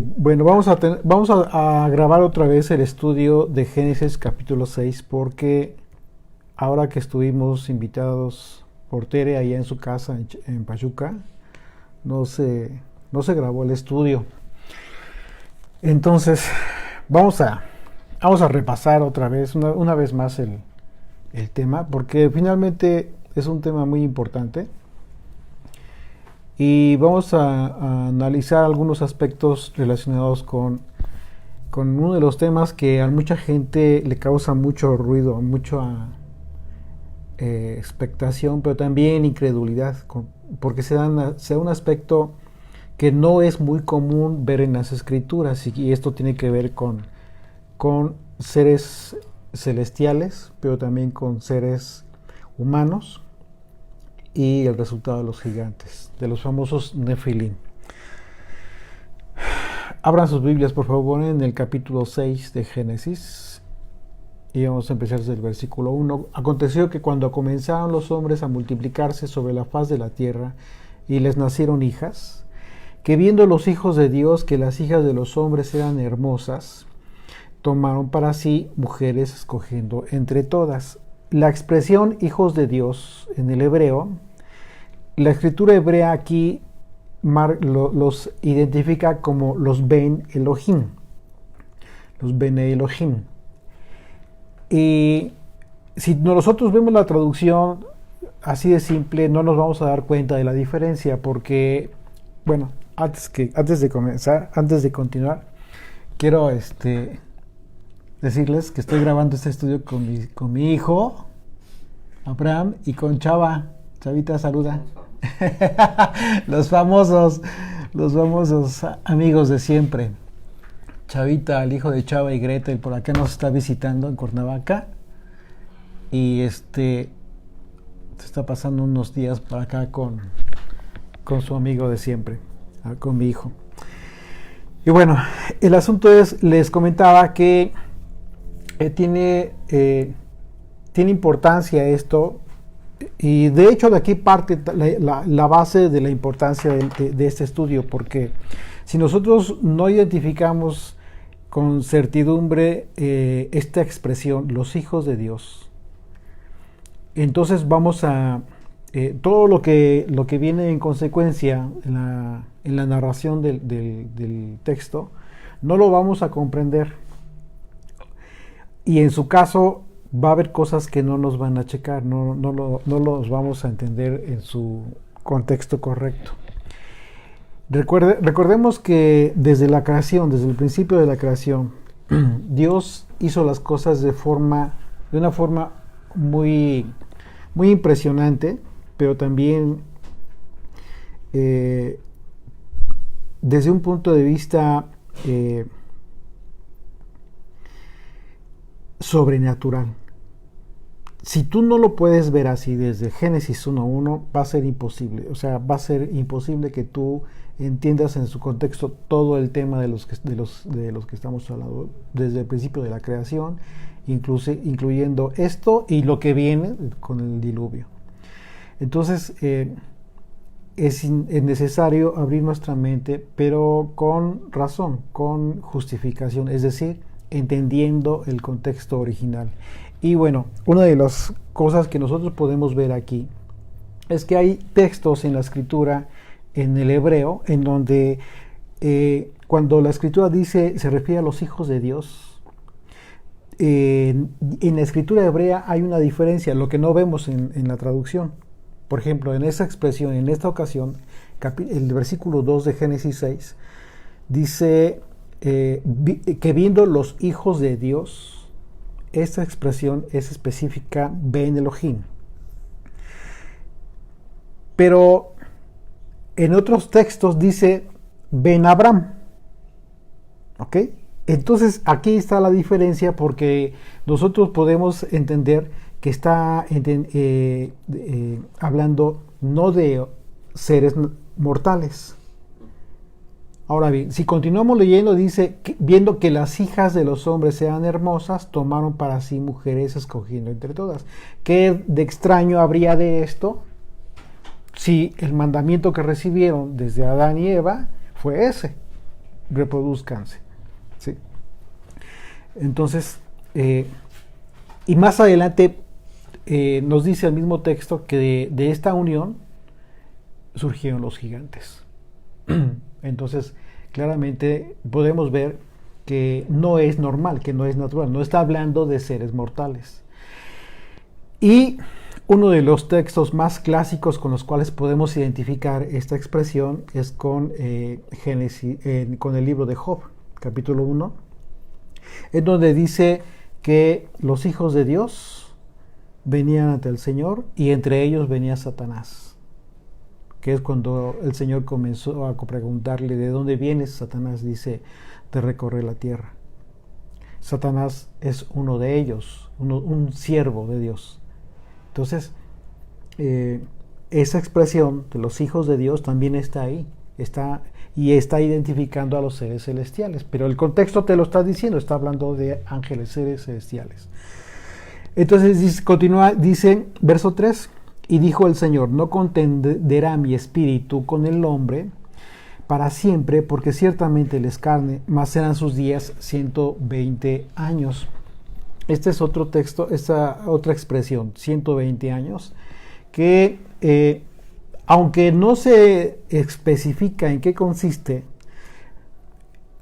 Bueno, vamos a grabar otra vez el estudio de Génesis capítulo 6 porque ahora que estuvimos invitados por Tere allá en su casa en Pachuca, no se grabó el estudio. Entonces, vamos a, vamos a repasar otra vez, una vez más el tema, porque finalmente es un tema muy importante. Y vamos a analizar algunos aspectos relacionados con uno de los temas que a mucha gente le causa mucho ruido, mucha expectación, pero también incredulidad, porque se da un aspecto que no es muy común ver en las escrituras, y esto tiene que ver con seres celestiales, pero también con seres humanos, y el resultado de los gigantes, de los famosos Nefilim. Abran sus Biblias, por favor, en el capítulo 6 de Génesis. Y vamos a empezar desde el versículo 1. Aconteció que cuando comenzaron los hombres a multiplicarse sobre la faz de la tierra, y les nacieron hijas, que viendo los hijos de Dios que las hijas de los hombres eran hermosas, tomaron para sí mujeres escogiendo entre todas. La expresión hijos de Dios en el hebreo, la escritura hebrea aquí los identifica como los Ben Elohim, los Bene Elohim. Y si nosotros vemos la traducción así de simple, no nos vamos a dar cuenta de la diferencia, porque, bueno, antes de continuar, quiero decirles que estoy grabando este estudio con mi hijo, Abraham, y con Chava. Chavita, saluda. los famosos amigos de siempre. Chavita, el hijo de Chava y Gretel, por acá nos está visitando en Cuernavaca. Y se está pasando unos días por acá con su amigo de siempre, con mi hijo. Y bueno, el asunto es, les comentaba que tiene importancia esto, y de hecho de aquí parte la base de la importancia de este estudio, porque si nosotros no identificamos con certidumbre esta expresión, los hijos de Dios, entonces vamos a todo lo que viene en consecuencia en la narración del texto, no lo vamos a comprender, y en su caso va a haber cosas que no nos van a checar, no los vamos a entender en su contexto correcto. Recordemos que desde la creación, desde el principio de la creación, Dios hizo las cosas de una forma muy, muy impresionante, pero también desde un punto de vista sobrenatural. Si tú no lo puedes ver así desde Génesis 1:1, va a ser imposible. O sea, va a ser imposible que tú entiendas en su contexto todo el tema de los que estamos hablando desde el principio de la creación, incluyendo esto y lo que viene con el diluvio. Entonces, es necesario abrir nuestra mente, pero con razón, con justificación, es decir, entendiendo el contexto original. Y bueno, una de las cosas que nosotros podemos ver aquí es que hay textos en la escritura, en el hebreo, en donde cuando la escritura se refiere a los hijos de Dios, en la escritura hebrea hay una diferencia, lo que no vemos en la traducción. Por ejemplo, en esa expresión, en esta ocasión, el versículo 2 de Génesis 6, dice que viendo los hijos de Dios, esta expresión es específica Ben Elohim. Pero en otros textos dice Ben Abraham. ¿Ok? Entonces aquí está la diferencia, porque nosotros podemos entender que está hablando no de seres mortales. Ahora bien, si continuamos leyendo, dice, viendo que las hijas de los hombres eran hermosas, tomaron para sí mujeres escogiendo entre todas. ¿Qué de extraño habría de esto? Si el mandamiento que recibieron desde Adán y Eva fue ese. reproduzcanse. ¿Sí? Entonces, y más adelante nos dice el mismo texto que de esta unión surgieron los gigantes. Entonces, claramente podemos ver que no es normal, que no es natural, no está hablando de seres mortales. Y uno de los textos más clásicos con los cuales podemos identificar esta expresión es con Génesis, con el libro de Job, capítulo 1, en donde dice que los hijos de Dios venían ante el Señor y entre ellos venía Satanás, que es cuando el Señor comenzó a preguntarle ¿de dónde vienes? Satanás dice de recorrer la tierra. Satanás es uno de ellos, un siervo de Dios. Entonces, esa expresión de los hijos de Dios también está ahí, está identificando a los seres celestiales, pero el contexto te lo está diciendo, está hablando de ángeles, seres celestiales. Entonces continúa, dice, verso 3, y dijo el Señor, no contenderá mi espíritu con el hombre para siempre, porque ciertamente él es carne, mas serán sus días 120 años. Este es otro texto, esta otra expresión, 120 años, que aunque no se especifica en qué consiste,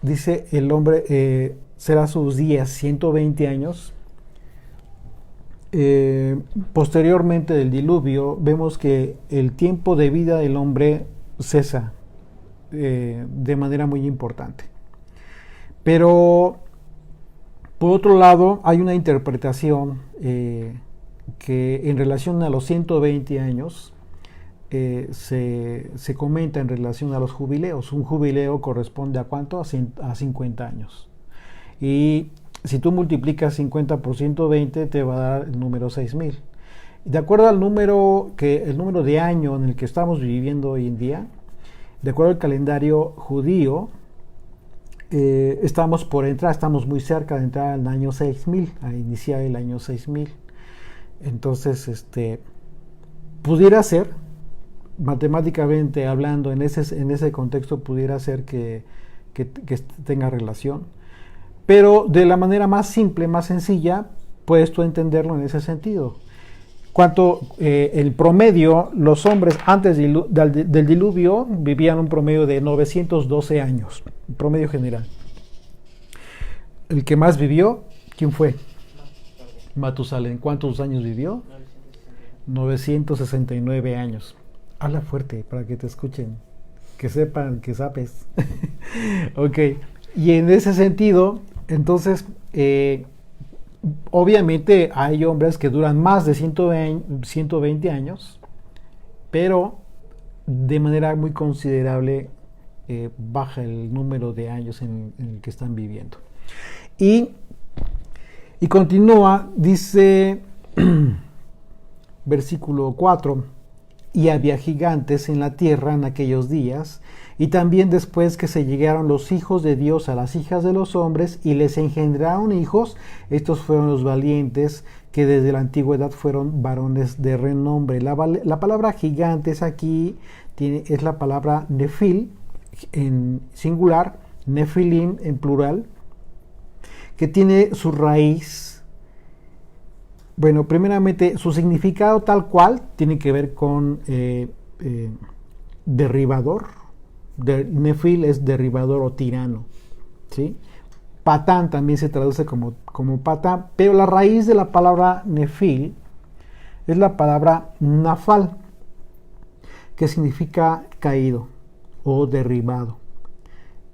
dice el hombre será sus días 120 años. Posteriormente del diluvio, vemos que el tiempo de vida del hombre cesa de manera muy importante. Pero por otro lado, hay una interpretación que en relación a los 120 años se comenta en relación a los jubileos. Un jubileo corresponde a ¿cuánto? A 50 años. Y si tú multiplicas 50 por 120 te va a dar el número 6000. De acuerdo al número de año en el que estamos viviendo hoy en día, de acuerdo al calendario judío, estamos muy cerca de entrar al año 6000, a iniciar el año 6000. Entonces, pudiera ser, matemáticamente hablando, en ese contexto pudiera ser que tenga relación. Pero de la manera más simple, más sencilla, puedes tú entenderlo en ese sentido. El promedio, los hombres antes del diluvio vivían un promedio de 912 años, promedio general. El que más vivió, ¿quién fue? Matusalén. ¿Cuántos años vivió? 969 años. Habla fuerte para que te escuchen, que sepan, que sabes. Ok, y en ese sentido, entonces, obviamente hay hombres que duran más de 120 años, pero de manera muy considerable baja el número de años en el que están viviendo. Y continúa, dice versículo 4, y había gigantes en la tierra en aquellos días, y también después que se llegaron los hijos de Dios a las hijas de los hombres y les engendraron hijos, estos fueron los valientes que desde la antigüedad fueron varones de renombre. La palabra gigantes aquí es la palabra nefil en singular, nefilim en plural, que tiene su raíz. Bueno, primeramente su significado tal cual tiene que ver con derribador. Nefil es derribador o tirano, ¿sí? Patán también se traduce como patán, pero la raíz de la palabra nefil es la palabra nafal, que significa caído o derribado.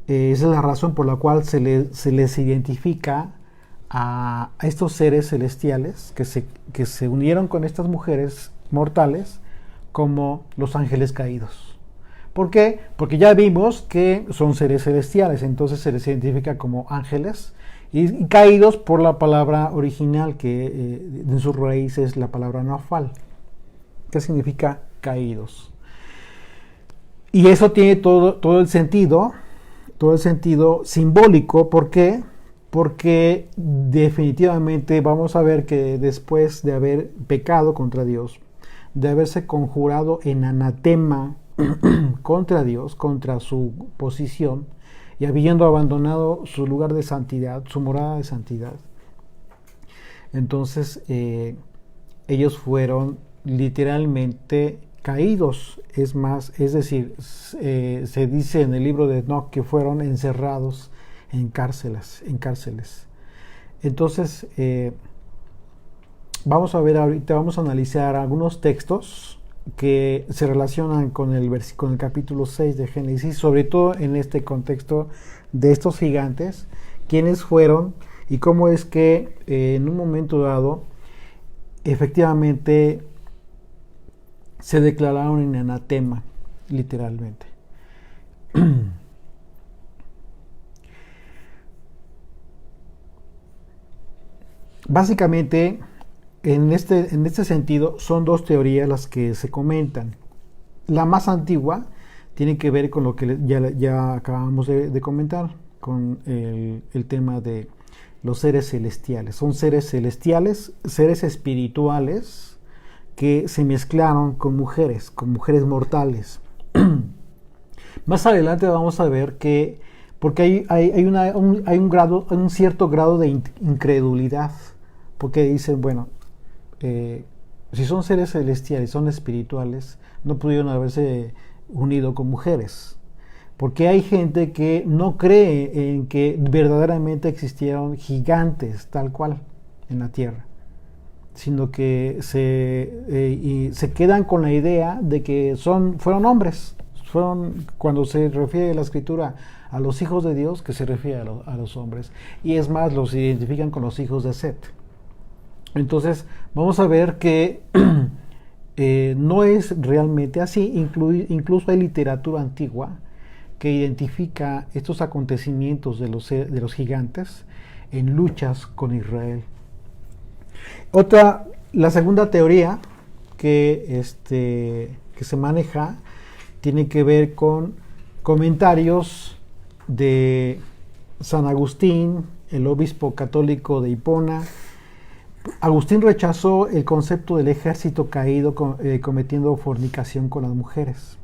Esa es la razón por la cual se les identifica a estos seres celestiales que se unieron con estas mujeres mortales como los ángeles caídos. ¿Por qué? Porque ya vimos que son seres celestiales, entonces se les identifica como ángeles y caídos por la palabra original que en su raíz es la palabra nafal, que significa caídos. Y eso tiene todo el sentido simbólico. ¿Por qué? Porque definitivamente vamos a ver que después de haber pecado contra Dios, de haberse conjurado en anatema contra Dios, contra su posición, y habiendo abandonado su lugar de santidad, su morada de santidad, entonces ellos fueron literalmente caídos. Es más, es decir, se dice en el libro de Enoch que fueron encerrados en cárceles. Entonces, vamos a ver ahorita, vamos a analizar algunos textos que se relacionan con con el capítulo 6 de Génesis, sobre todo en este contexto de estos gigantes, quiénes fueron y cómo es que en un momento dado efectivamente se declararon en anatema, literalmente. Básicamente, en este sentido, son dos teorías las que se comentan. La más antigua tiene que ver con lo que ya acabamos de comentar, con el tema de los seres celestiales. Son seres celestiales, seres espirituales que se mezclaron con mujeres mortales. Más adelante vamos a ver que, porque hay un cierto grado de incredulidad, porque dicen, bueno, si son seres celestiales, son espirituales, no pudieron haberse unido con mujeres. Porque hay gente que no cree en que verdaderamente existieron gigantes tal cual en la tierra, sino que se quedan con la idea de que fueron hombres. Cuando se refiere a la escritura a los hijos de Dios, que se refiere a los hombres. Y es más, los identifican con los hijos de Set. Entonces, vamos a ver que no es realmente así. Incluso hay literatura antigua que identifica estos acontecimientos de los gigantes en luchas con Israel. La segunda teoría que se maneja tiene que ver con comentarios de San Agustín, el obispo católico de Hipona. Agustín rechazó el concepto del ejército caído cometiendo fornicación con las mujeres.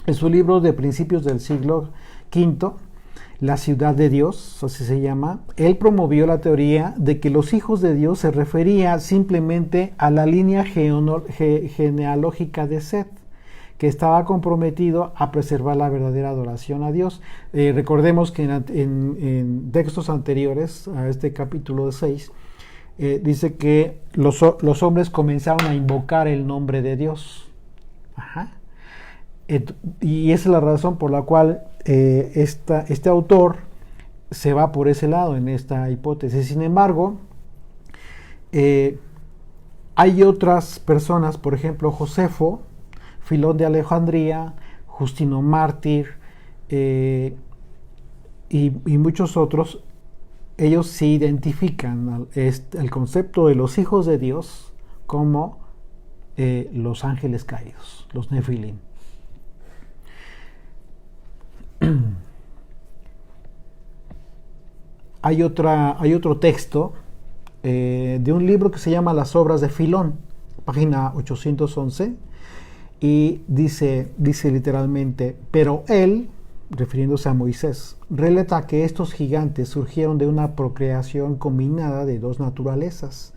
En su libro de principios del siglo V, La ciudad de Dios, así se llama, él promovió la teoría de que los hijos de Dios se refería simplemente a la línea genealógica de Set, que estaba comprometido a preservar la verdadera adoración a Dios. Recordemos que en textos anteriores a este capítulo 6, dice que los hombres comenzaron a invocar el nombre de Dios. Ajá. Y esa es la razón por la cual este autor se va por ese lado en esta hipótesis. Sin embargo, hay otras personas, por ejemplo, Josefo, Filón de Alejandría, Justino Mártir y muchos otros. Ellos sí identifican el concepto de los hijos de Dios como los ángeles caídos, los Nefilim. Hay otro texto de un libro que se llama Las obras de Filón, página 811, y dice literalmente, pero él, refiriéndose a Moisés, relata que estos gigantes surgieron de una procreación combinada de dos naturalezas,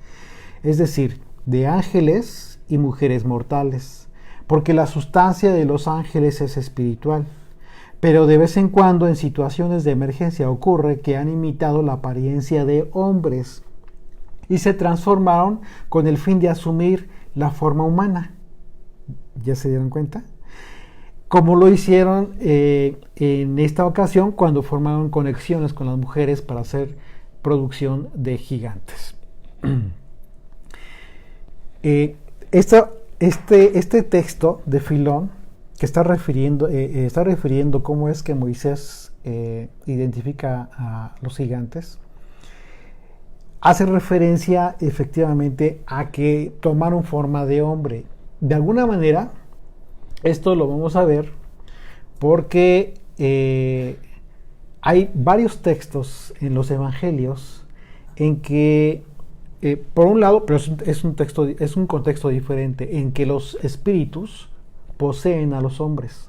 es decir, de ángeles y mujeres mortales, porque la sustancia de los ángeles es espiritual. Pero de vez en cuando en situaciones de emergencia ocurre que han imitado la apariencia de hombres y se transformaron con el fin de asumir la forma humana. ¿Ya se dieron cuenta? Como lo hicieron en esta ocasión cuando formaron conexiones con las mujeres para hacer producción de gigantes. Este texto de Filón que está refiriendo cómo es que Moisés identifica a los gigantes, hace referencia efectivamente a que tomaron forma de hombre. De alguna manera, esto lo vamos a ver porque hay varios textos en los evangelios en que, por un lado, pero es un contexto diferente, en que los espíritus poseen a los hombres,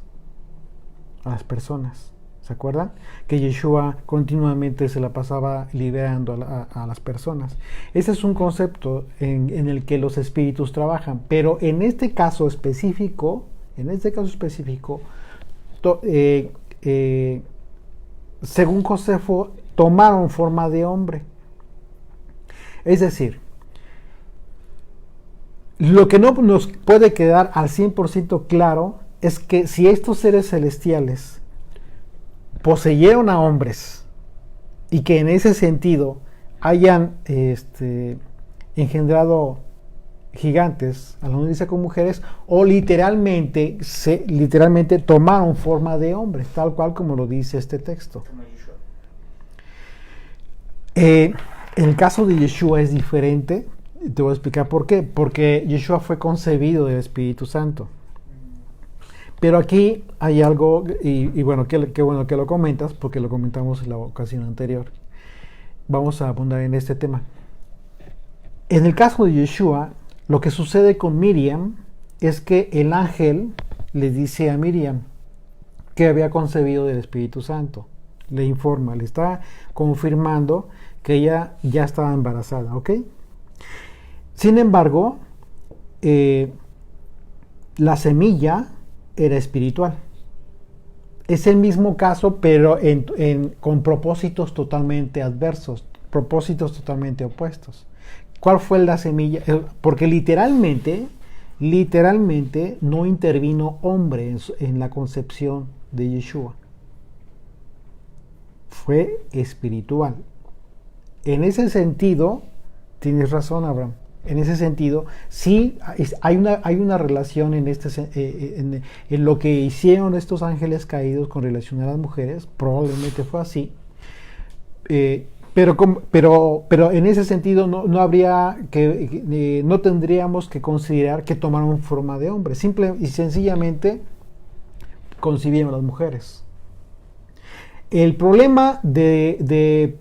a las personas, ¿Se acuerdan? Que Yeshua continuamente se la pasaba liberando a las personas. Ese es un concepto en el que los espíritus trabajan. Pero en este caso específico, según Josefo, tomaron forma de hombre. Es decir, lo que no nos puede quedar al 100% claro es que si estos seres celestiales poseyeron a hombres y que en ese sentido hayan engendrado gigantes a la unirse con mujeres, o literalmente tomaron forma de hombres, tal cual como lo dice este texto. En el caso de Yeshua es diferente. Te voy a explicar por qué. Porque Yeshua fue concebido del Espíritu Santo. Pero aquí hay algo, y bueno, qué bueno que lo comentas, porque lo comentamos en la ocasión anterior. Vamos a abundar en este tema. En el caso de Yeshua, lo que sucede con Miriam es que el ángel le dice a Miriam que había concebido del Espíritu Santo. Le informa, le está confirmando que ella ya estaba embarazada, ¿ok? Sin embargo, la semilla era espiritual. Es el mismo caso, pero con propósitos totalmente adversos, propósitos totalmente opuestos. ¿Cuál fue la semilla? Porque literalmente no intervino hombre en la concepción de Yeshua. Fue espiritual. En ese sentido, tienes razón, Abraham. En ese sentido, sí hay una relación en lo que hicieron estos ángeles caídos con relación a las mujeres. Probablemente fue así. Pero en ese sentido no tendríamos que considerar que tomaron forma de hombre. Simple y sencillamente concibieron las mujeres. El problema de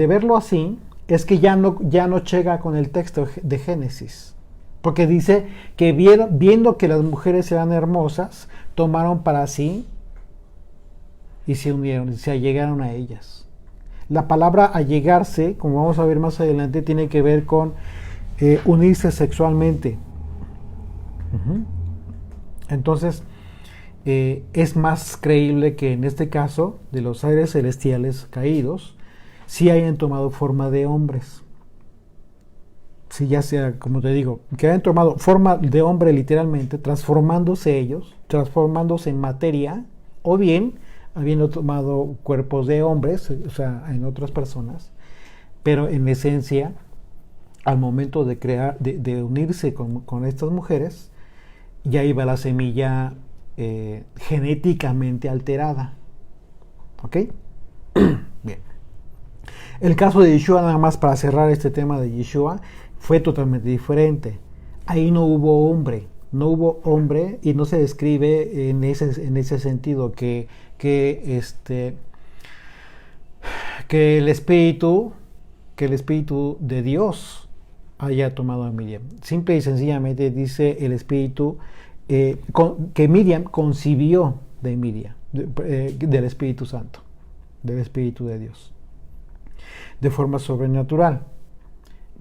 verlo así es que ya no llega con el texto de Génesis, porque dice que viendo que las mujeres eran hermosas, tomaron para sí y se unieron, se allegaron a ellas. La palabra allegarse, como vamos a ver más adelante, tiene que ver con unirse sexualmente. Entonces, es más creíble que en este caso de los seres celestiales caídos sí hayan tomado forma de hombres. Sí, ya sea, como te digo, que hayan tomado forma de hombre literalmente, transformándose en materia, o bien habiendo tomado cuerpos de hombres, o sea, en otras personas, pero en esencia, al momento de unirse con estas mujeres, ya iba la semilla genéticamente alterada. ¿Ok? Bien. El caso de Yeshua, nada más para cerrar este tema de Yeshua, fue totalmente diferente. Ahí no hubo hombre y no se describe en ese sentido que el espíritu de Dios haya tomado a Miriam. Simple y sencillamente dice el espíritu que Miriam concibió de Miriam, del Espíritu Santo, del Espíritu de Dios, de forma sobrenatural.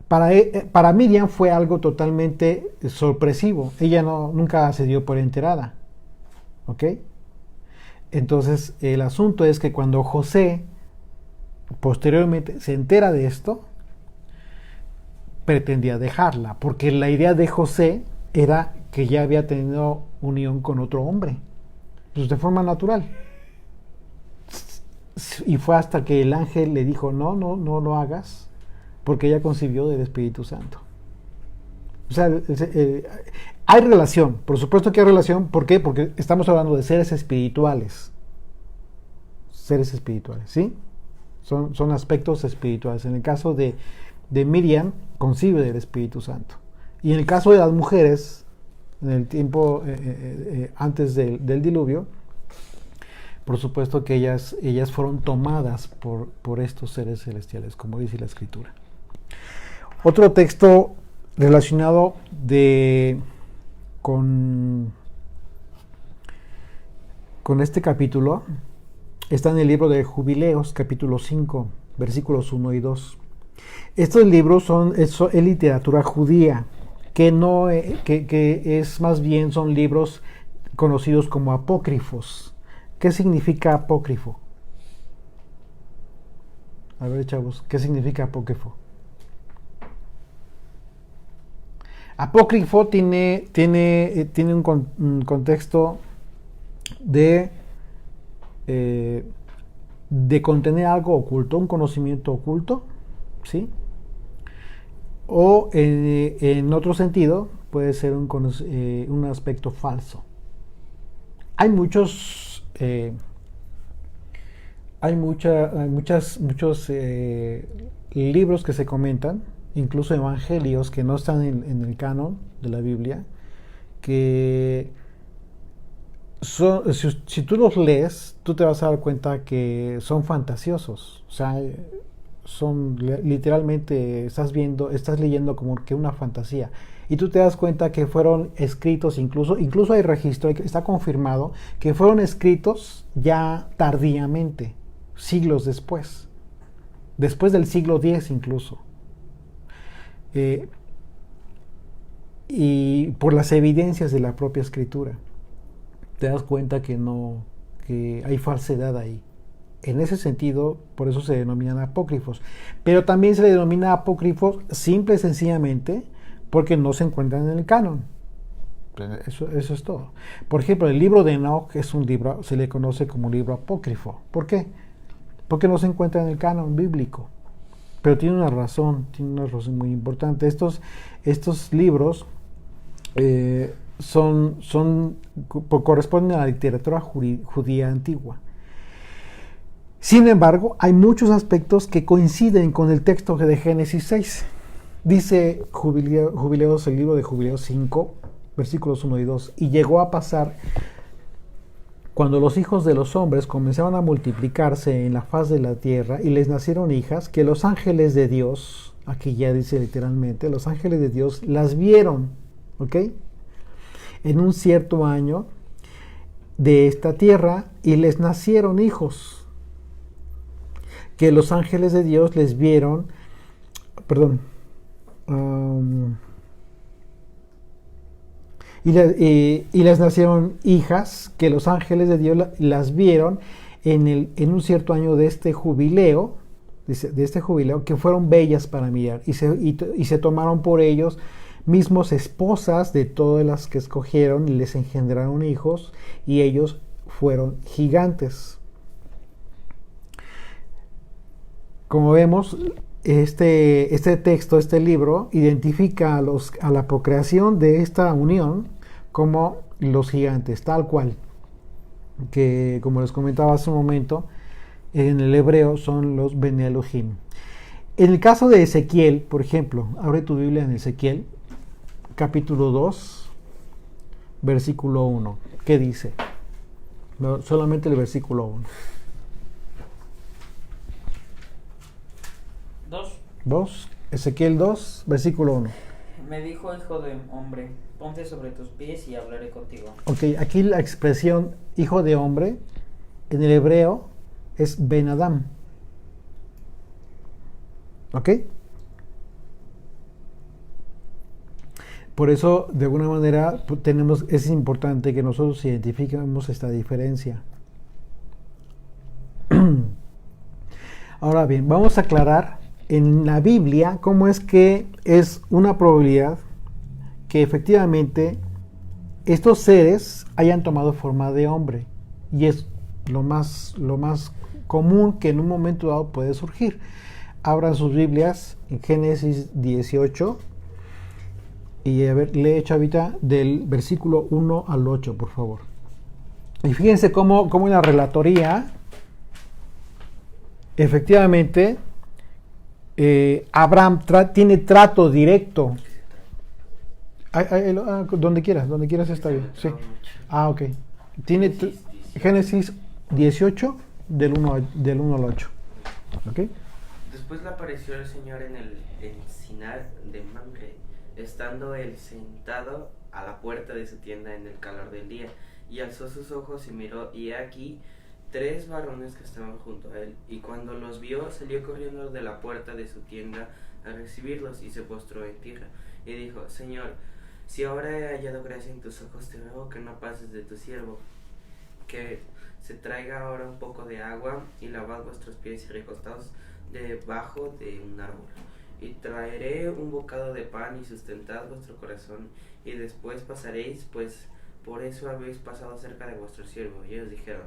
Para Miriam fue algo totalmente sorpresivo. Ella nunca se dio por enterada. ¿Ok? Entonces, el asunto es que cuando José posteriormente se entera de esto, pretendía dejarla, porque la idea de José era que ya había tenido unión con otro hombre, pues de forma natural. Y fue hasta que el ángel le dijo, no lo hagas, porque ella concibió del Espíritu Santo. O sea, hay relación, por supuesto que hay relación. ¿Por qué? Porque estamos hablando de seres espirituales. Seres espirituales, ¿sí? Son aspectos espirituales. En el caso de Miriam, concibe del Espíritu Santo. Y en el caso de las mujeres, en el tiempo antes del diluvio, por supuesto que ellas fueron tomadas por estos seres celestiales, como dice la Escritura. Otro texto relacionado con este capítulo está en el libro de Jubileos, capítulo 5, versículos 1 y 2. Estos libros es literatura judía, que no que es más bien son libros conocidos como apócrifos. ¿Qué significa apócrifo? A ver, chavos, ¿qué significa apócrifo? Apócrifo tiene un contexto de, de contener algo oculto, un conocimiento oculto, ¿sí? O en otro sentido puede ser un aspecto falso. Hay muchos muchos libros que se comentan, incluso evangelios que no están en el canon de la Biblia, que si tú los lees, tú te vas a dar cuenta que son fantasiosos. O sea, son literalmente, estás leyendo como que una fantasía. Y tú te das cuenta que fueron escritos, incluso hay registro, está confirmado, que fueron escritos ya tardíamente, siglos después del siglo X incluso. Y por las evidencias de la propia escritura, te das cuenta que hay falsedad ahí. En ese sentido, por eso se denominan apócrifos. Pero también se le denomina apócrifos simple y sencillamente porque no se encuentran en el canon. Eso es todo. Por ejemplo, el libro de Enoch es un libro, se le conoce como libro apócrifo. ¿Por qué? Porque no se encuentra en el canon bíblico. Pero tiene una razón muy importante. Estos libros corresponden a la literatura judía antigua. Sin embargo, hay muchos aspectos que coinciden con el texto de Génesis 6. Dice Jubileos, el libro de Jubileos 5, versículos 1 y 2. Y llegó a pasar, cuando los hijos de los hombres comenzaban a multiplicarse en la faz de la tierra y les nacieron hijas, que los ángeles de Dios, aquí ya dice literalmente, los ángeles de Dios las vieron, ¿ok? En un cierto año de esta tierra y les nacieron hijos. Que los ángeles de Dios les vieron, y les nacieron hijas, que los ángeles de Dios las vieron en un cierto año de este jubileo, que fueron bellas para mirar, y se tomaron por ellos mismos esposas de todas las que escogieron, y les engendraron hijos, y ellos fueron gigantes. Como vemos, este texto, este libro, identifica a la procreación de esta unión como los gigantes, tal cual, que como les comentaba hace un momento, en el hebreo son los Bene Elohim. En el caso de Ezequiel, por ejemplo, abre tu Biblia en Ezequiel, capítulo 2, versículo 1. ¿Qué dice? No, solamente el versículo 1. 2. Ezequiel 2, versículo 1. Me dijo, hijo de hombre, ponte sobre tus pies y hablaré contigo. Ok, aquí la expresión hijo de hombre en el hebreo es Ben Adam. ¿Ok? Por eso, de alguna manera, es importante que nosotros identifiquemos esta diferencia. Ahora bien, vamos a aclarar en la Biblia cómo es que es una probabilidad que efectivamente estos seres hayan tomado forma de hombre, y es lo más común que en un momento dado puede surgir. Abran sus Biblias en Génesis 18 y a ver, lee, chavita, del versículo 1 al 8, por favor. Y fíjense cómo en la relatoría efectivamente Abraham tiene trato directo. Donde quieras está bien. Sí. Ok. Tiene Génesis 18 del 1 al 8. ¿Ok? Después le apareció el Señor en el encinar de Mamre, estando él sentado a la puerta de su tienda en el calor del día, y alzó sus ojos y miró, y he aquí 3 varones que estaban junto a él, y cuando los vio salió corriendo de la puerta de su tienda a recibirlos y se postró en tierra y dijo: Señor, si ahora he hallado gracia en tus ojos, te ruego que no pases de tu siervo, que se traiga ahora un poco de agua y lavad vuestros pies y recostaos debajo de un árbol, y traeré un bocado de pan y sustentad vuestro corazón, y después pasaréis, pues por eso habéis pasado cerca de vuestro siervo. Y ellos dijeron: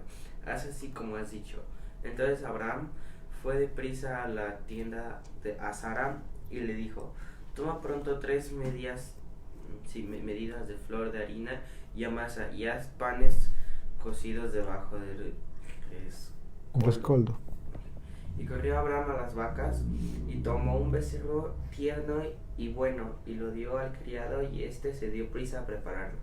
haz así como has dicho. Entonces Abraham fue deprisa a la tienda de Sara y le dijo: toma pronto 3 medidas de flor de harina y amasa, y haz panes cocidos debajo del rescoldo. Y corrió Abraham a las vacas y tomó un becerro tierno y bueno y lo dio al criado, y éste se dio prisa a prepararlo.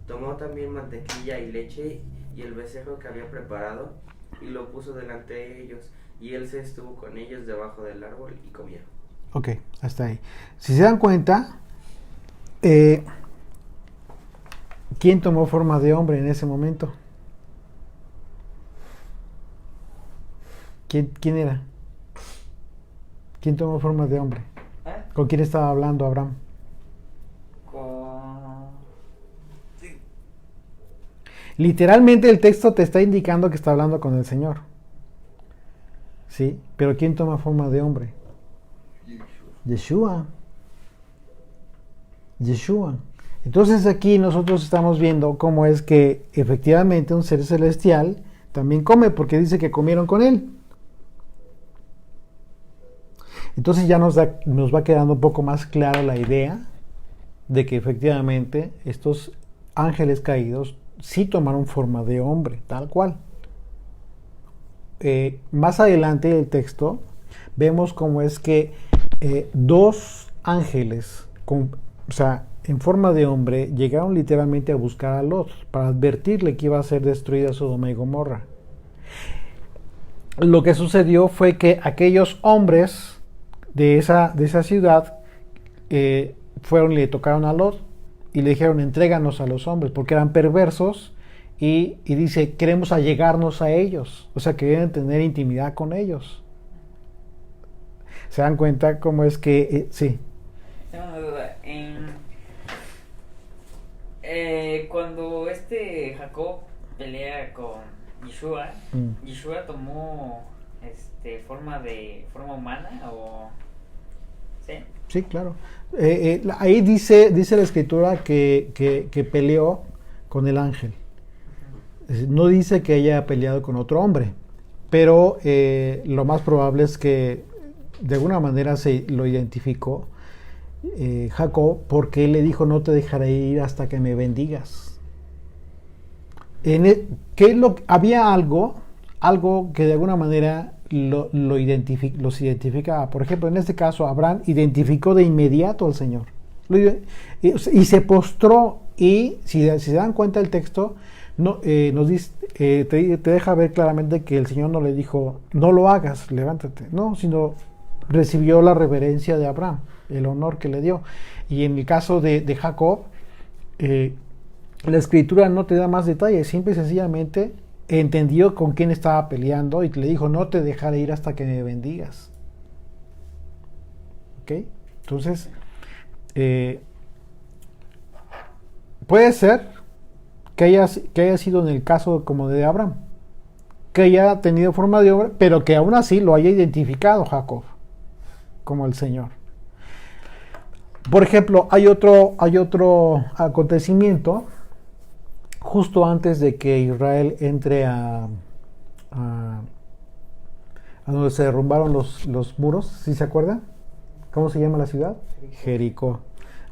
Tomó también mantequilla y leche y el becerro que había preparado y lo puso delante de ellos, y él se estuvo con ellos debajo del árbol y comieron. Ok, hasta ahí. Si se dan cuenta, ¿quién tomó forma de hombre en ese momento? ¿Quién era? ¿Quién tomó forma de hombre? ¿Con quién estaba hablando Abraham? Literalmente el texto te está indicando que está hablando con el Señor. ¿Sí? Pero ¿quién toma forma de hombre? Yeshua. Entonces aquí nosotros estamos viendo cómo es que efectivamente un ser celestial también come, porque dice que comieron con él. Entonces ya nos va quedando un poco más clara la idea de que efectivamente estos ángeles caídos sí tomaron forma de hombre, tal cual. Más adelante del texto vemos cómo es que 2 ángeles, en forma de hombre, llegaron literalmente a buscar a Lot para advertirle que iba a ser destruida Sodoma y Gomorra. Lo que sucedió fue que aquellos hombres de esa ciudad fueron y le tocaron a Lot y le dijeron: entréganos a los hombres, porque eran perversos, y dice: queremos allegarnos a ellos, o sea, querían tener intimidad con ellos. ¿Se dan cuenta cómo es que sí? Tengo una duda. Cuando Jacob pelea con Yeshua, ¿Yeshua tomó forma humana o...? ¿Sí? Sí, claro. Ahí dice la escritura que peleó con el ángel. No dice que haya peleado con otro hombre, pero lo más probable es que de alguna manera se lo identificó Jacob, porque él le dijo: no te dejaré ir hasta que me bendigas. Había algo que de alguna manera los identificaba. Por ejemplo, en este caso Abraham identificó de inmediato al Señor y se postró, y si se dan cuenta el texto nos dice, te deja ver claramente que el Señor no le dijo: no lo hagas, levántate, no, sino recibió la reverencia de Abraham, el honor que le dio. Y en el caso de Jacob, la escritura no te da más detalles, simple y sencillamente entendió con quién estaba peleando y le dijo: no te dejaré ir hasta que me bendigas. ¿Ok? Entonces, puede ser que haya sido en el caso como de Abraham, que haya tenido forma de hombre, pero que aún así lo haya identificado Jacob como el Señor. Por ejemplo, hay otro acontecimiento justo antes de que Israel entre a donde se derrumbaron los muros, ¿sí se acuerdan? ¿Cómo se llama la ciudad? Jericó.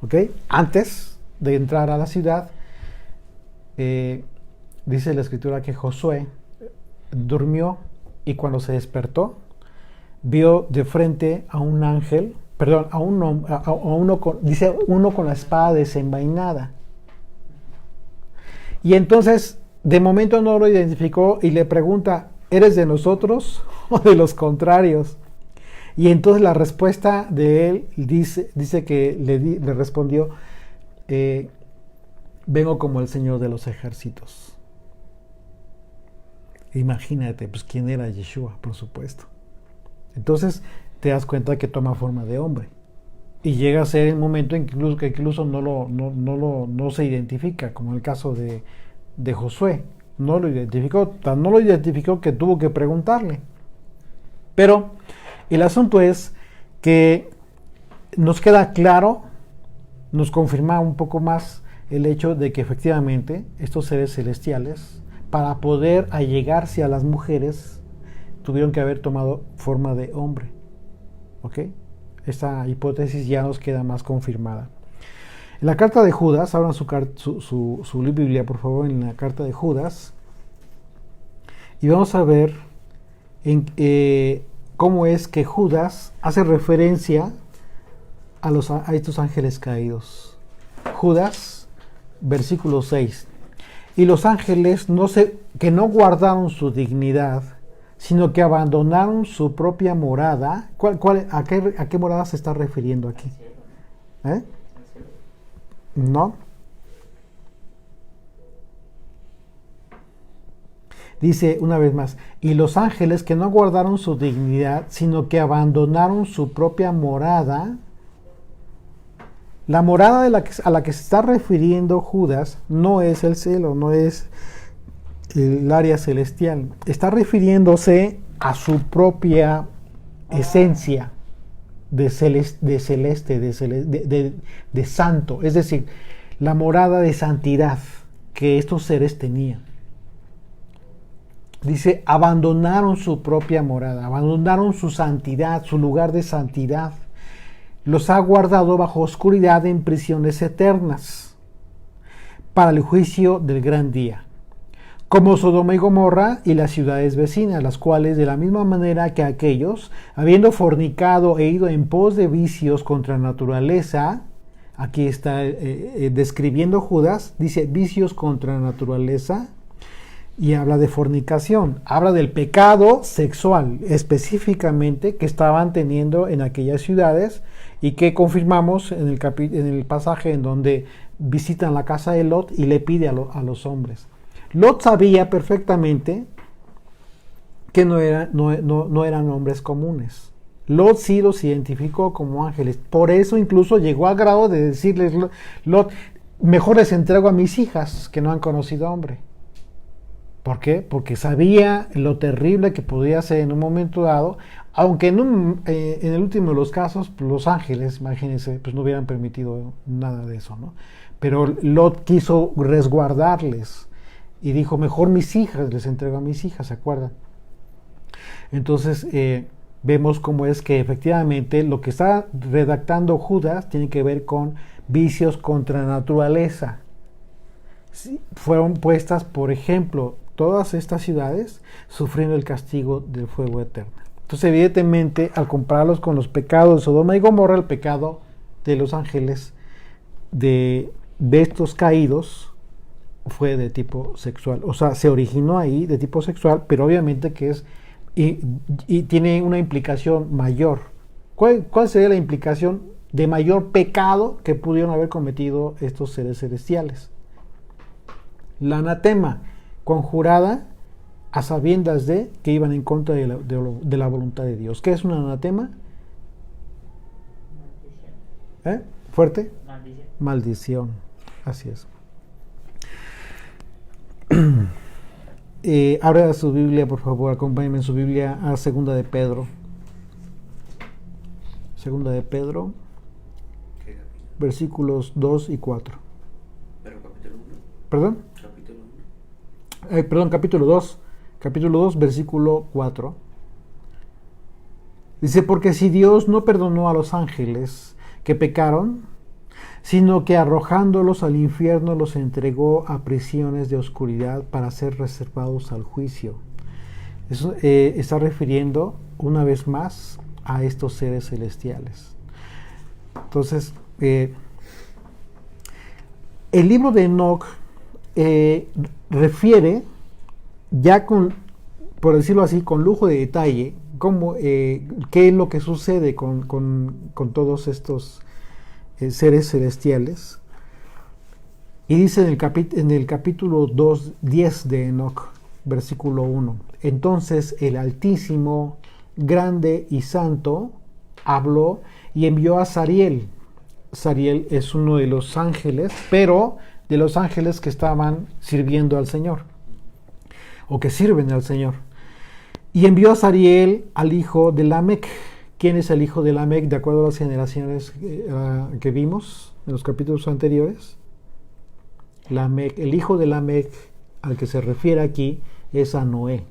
¿Ok? Antes de entrar a la ciudad, dice la escritura que Josué durmió, y cuando se despertó vio de frente a un ángel, uno con la espada desenvainada. Y entonces de momento no lo identificó y le pregunta: ¿eres de nosotros o de los contrarios? Y entonces la respuesta de él dice que le respondió: vengo como el Señor de los ejércitos. Imagínate, pues quién era Yeshua, por supuesto. Entonces te das cuenta que toma forma de hombre. Y llega a ser el momento en que incluso no se identifica, como en el caso de Josué. No lo identificó, no lo identificó que tuvo que preguntarle. Pero el asunto es que nos queda claro, nos confirma un poco más el hecho de que efectivamente estos seres celestiales, para poder allegarse a las mujeres, tuvieron que haber tomado forma de hombre. ¿Ok? Esta hipótesis ya nos queda más confirmada. En la carta de Judas, abran su Biblia, por favor, en la carta de Judas, y vamos a ver cómo es que Judas hace referencia a estos ángeles caídos. Judas, versículo 6. Y los ángeles que no guardaron su dignidad, sino que abandonaron su propia morada. ¿A qué morada se está refiriendo aquí? ¿Eh? ¿No? Dice una vez más, y los ángeles que no guardaron su dignidad, sino que abandonaron su propia morada. La morada a la que se está refiriendo Judas no es el cielo, no es el área celestial. Está refiriéndose a su propia esencia de santo, es decir, la morada de santidad que estos seres tenían. Dice, abandonaron su propia morada, abandonaron su santidad, su lugar de santidad. Los ha guardado bajo oscuridad en prisiones eternas para el juicio del gran día, como Sodoma y Gomorra y las ciudades vecinas, las cuales de la misma manera que aquellos, habiendo fornicado e ido en pos de vicios contra naturaleza, aquí está describiendo Judas, dice vicios contra naturaleza, y habla de fornicación, habla del pecado sexual específicamente que estaban teniendo en aquellas ciudades y que confirmamos en el pasaje en donde visitan la casa de Lot y le pide a los hombres. Lot sabía perfectamente que no eran hombres comunes. Lot sí los identificó como ángeles. Por eso incluso llegó al grado de decirles, Lot, mejor les entrego a mis hijas que no han conocido hombre. ¿Por qué? Porque sabía lo terrible que podía ser en un momento dado, aunque en el último de los casos, los ángeles, imagínense, pues no hubieran permitido nada de eso, ¿no? Pero Lot quiso resguardarles y dijo, mejor mis hijas, les entrego a mis hijas, ¿se acuerdan? Entonces, vemos cómo es que efectivamente lo que está redactando Judas tiene que ver con vicios contra naturaleza. Sí, fueron puestas, por ejemplo, todas estas ciudades sufriendo el castigo del fuego eterno. Entonces, evidentemente, al compararlos con los pecados de Sodoma y Gomorra, el pecado de los ángeles de estos caídos fue de tipo sexual. O sea, se originó ahí de tipo sexual, pero obviamente que es y tiene una implicación mayor. ¿Cuál sería la implicación de mayor pecado que pudieron haber cometido estos seres celestiales? La anatema conjurada a sabiendas de que iban en contra de la voluntad de Dios. ¿Qué es un anatema? Maldición. ¿Fuerte? Maldición. Maldición. Así es. Abra su Biblia, por favor, acompáñenme en su Biblia a Segunda de Pedro. Segunda de Pedro, versículos 2 y 4. ¿Pero capítulo 1? ¿Perdón? Capítulo 1. Perdón, capítulo 2. Capítulo 2, versículo 4. Dice, porque si Dios no perdonó a los ángeles que pecaron, sino que arrojándolos al infierno los entregó a prisiones de oscuridad para ser reservados al juicio. Eso está refiriendo una vez más a estos seres celestiales. Entonces, el libro de Enoc refiere ya por decirlo así, con lujo de detalle, qué es lo que sucede con todos estos seres celestiales. Y dice en el capítulo 2:10 de Enoc, versículo 1. Entonces el Altísimo, grande y santo, habló y envió a Sariel. Sariel es uno de los ángeles, pero de los ángeles que estaban sirviendo al Señor, o que sirven al Señor. Y envió a Sariel al hijo de Lamec. ¿Quién es el hijo de Lamec? De acuerdo a las generaciones que vimos en los capítulos anteriores. Lamec, el hijo de Lamec al que se refiere aquí es a Noé.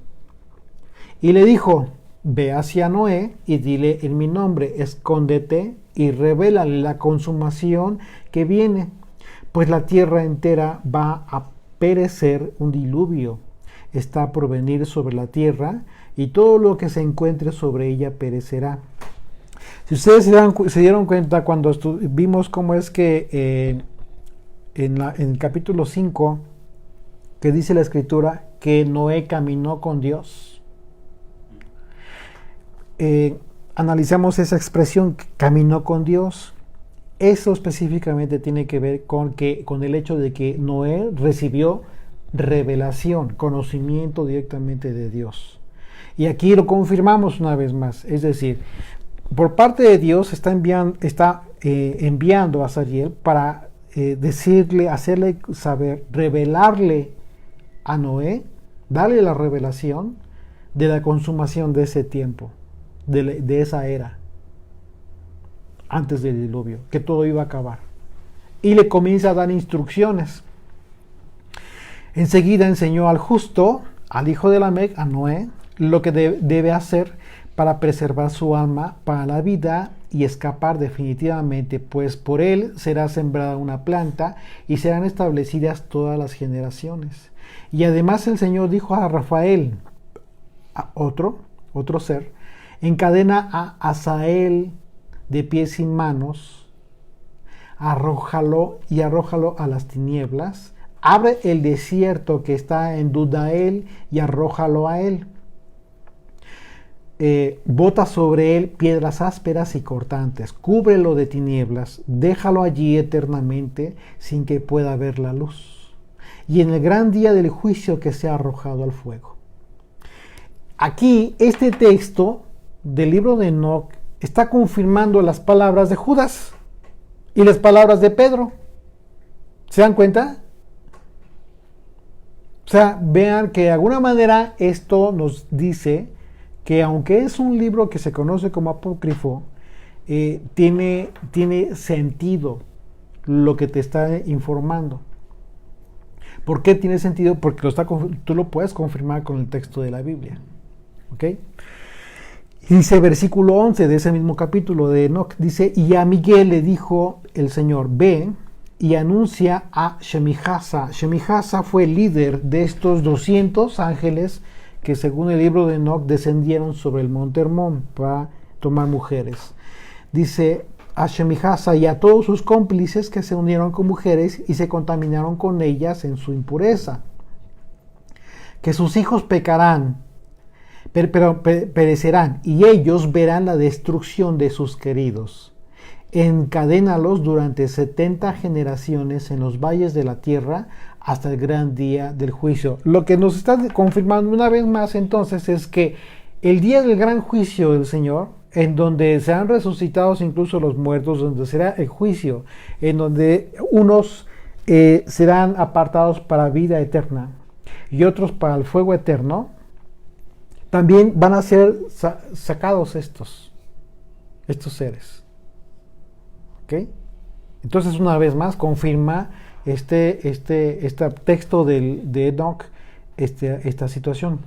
Y le dijo: ve hacia Noé y dile en mi nombre, escóndete y revélale la consumación que viene, pues la tierra entera va a perecer, un diluvio está por venir sobre la tierra y todo lo que se encuentre sobre ella perecerá. Si ustedes se dieron cuenta cuando vimos cómo es que en el capítulo 5, que dice la escritura que Noé caminó con Dios, analizamos esa expresión, caminó con Dios. Eso específicamente tiene que ver con el hecho de que Noé recibió revelación, conocimiento directamente de Dios. Y aquí lo confirmamos una vez más, es decir, por parte de Dios está enviando a Sariel para decirle, hacerle saber, revelarle a Noé, darle la revelación de la consumación de ese tiempo, de esa era, antes del diluvio, que todo iba a acabar. Y le comienza a dar instrucciones. Enseguida enseñó al justo, al hijo de Lamec, a Noé, lo que debe hacer para preservar su alma para la vida y escapar definitivamente, pues por él será sembrada una planta y serán establecidas todas las generaciones. Y además el Señor dijo a Rafael, a otro ser, encadena a Asael de pies y manos, arrójalo a las tinieblas, abre el desierto que está en Dudael y arrójalo a él. Bota sobre él piedras ásperas y cortantes, cúbrelo de tinieblas, déjalo allí eternamente sin que pueda ver la luz. Y en el gran día del juicio que sea arrojado al fuego. Aquí este texto del libro de Enoc está confirmando las palabras de Judas y las palabras de Pedro. ¿Se dan cuenta? O sea, vean que de alguna manera esto nos dice que aunque es un libro que se conoce como apócrifo, tiene sentido lo que te está informando. ¿Por qué tiene sentido? Porque tú lo puedes confirmar con el texto de la Biblia. ¿Ok? Dice versículo 11 de ese mismo capítulo de Enoc, dice, y a Miguel le dijo el Señor, ve y anuncia a Shemijasa. Shemijasa fue el líder de estos 200 ángeles que según el libro de Enoc descendieron sobre el monte Hermón para tomar mujeres. Dice a Shemijasa y a todos sus cómplices que se unieron con mujeres y se contaminaron con ellas en su impureza. Que sus hijos pecarán, pero perecerán, y ellos verán la destrucción de sus queridos. Encadénalos durante 70 generaciones en los valles de la tierra hasta el gran día del juicio. Lo que nos está confirmando una vez más entonces es que el día del gran juicio del Señor, en donde serán resucitados incluso los muertos, donde será el juicio, en donde unos serán apartados para vida eterna y otros para el fuego eterno, también van a ser sacados estos seres. ¿Ok? Entonces una vez más confirma este texto de Enoc esta situación.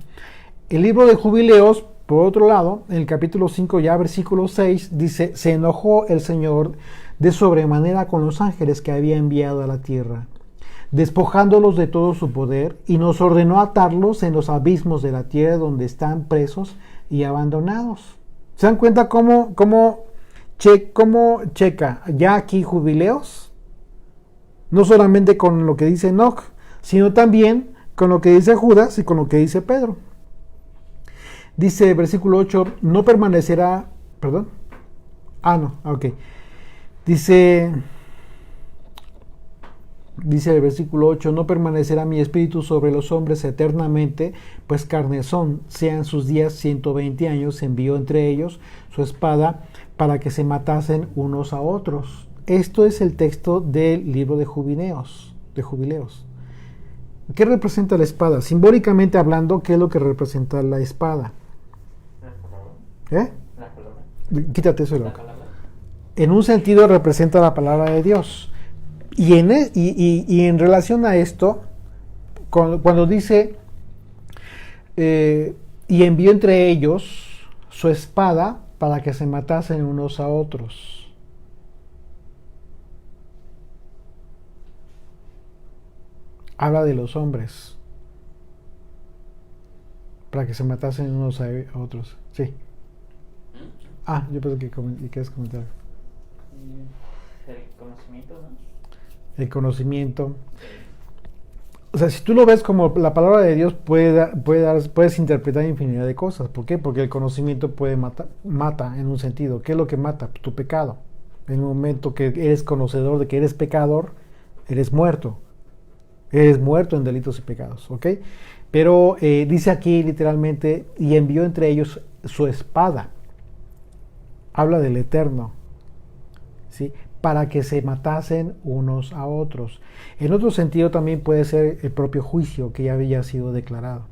El libro de Jubileos, por otro lado, en el capítulo 5, ya versículo 6, dice, se enojó el Señor de sobremanera con los ángeles que había enviado a la tierra, despojándolos de todo su poder, y nos ordenó atarlos en los abismos de la tierra donde están presos y abandonados. ¿Se dan cuenta cómo checa ya aquí Jubileos? No solamente con lo que dice Enoc, sino también con lo que dice Judas y con lo que dice Pedro. Dice versículo 8, no permanecerá, perdón. Ok. Dice, Dice el versículo 8, no permanecerá mi espíritu sobre los hombres eternamente, pues carne son, sean sus días 120 años, envió entre ellos su espada para que se matasen unos a otros. Esto es el texto del libro de Jubileos. ¿Qué representa la espada? Simbólicamente hablando, ¿qué es lo que representa la espada? La ¿Eh? palabra. Quítate eso de La loca. palabra. En un sentido representa la palabra de Dios. Y en relación a esto, cuando dice, y envió entre ellos su espada para que se matasen unos a otros. Habla de los hombres, para que se matasen unos a otros. Sí. Ah, yo pensé que quieres comentar. El conocimiento, ¿no? El conocimiento. O sea, si tú lo ves como la palabra de Dios, puedes interpretar infinidad de cosas. ¿Por qué? Porque el conocimiento mata en un sentido. ¿Qué es lo que mata? Tu pecado. En el momento que eres conocedor de que eres pecador, eres muerto. Eres muerto en delitos y pecados. ¿Ok? Pero dice aquí literalmente, y envió entre ellos su espada. Habla del Eterno. ¿Sí? Para que se matasen unos a otros. En otro sentido también puede ser el propio juicio que ya había sido declarado.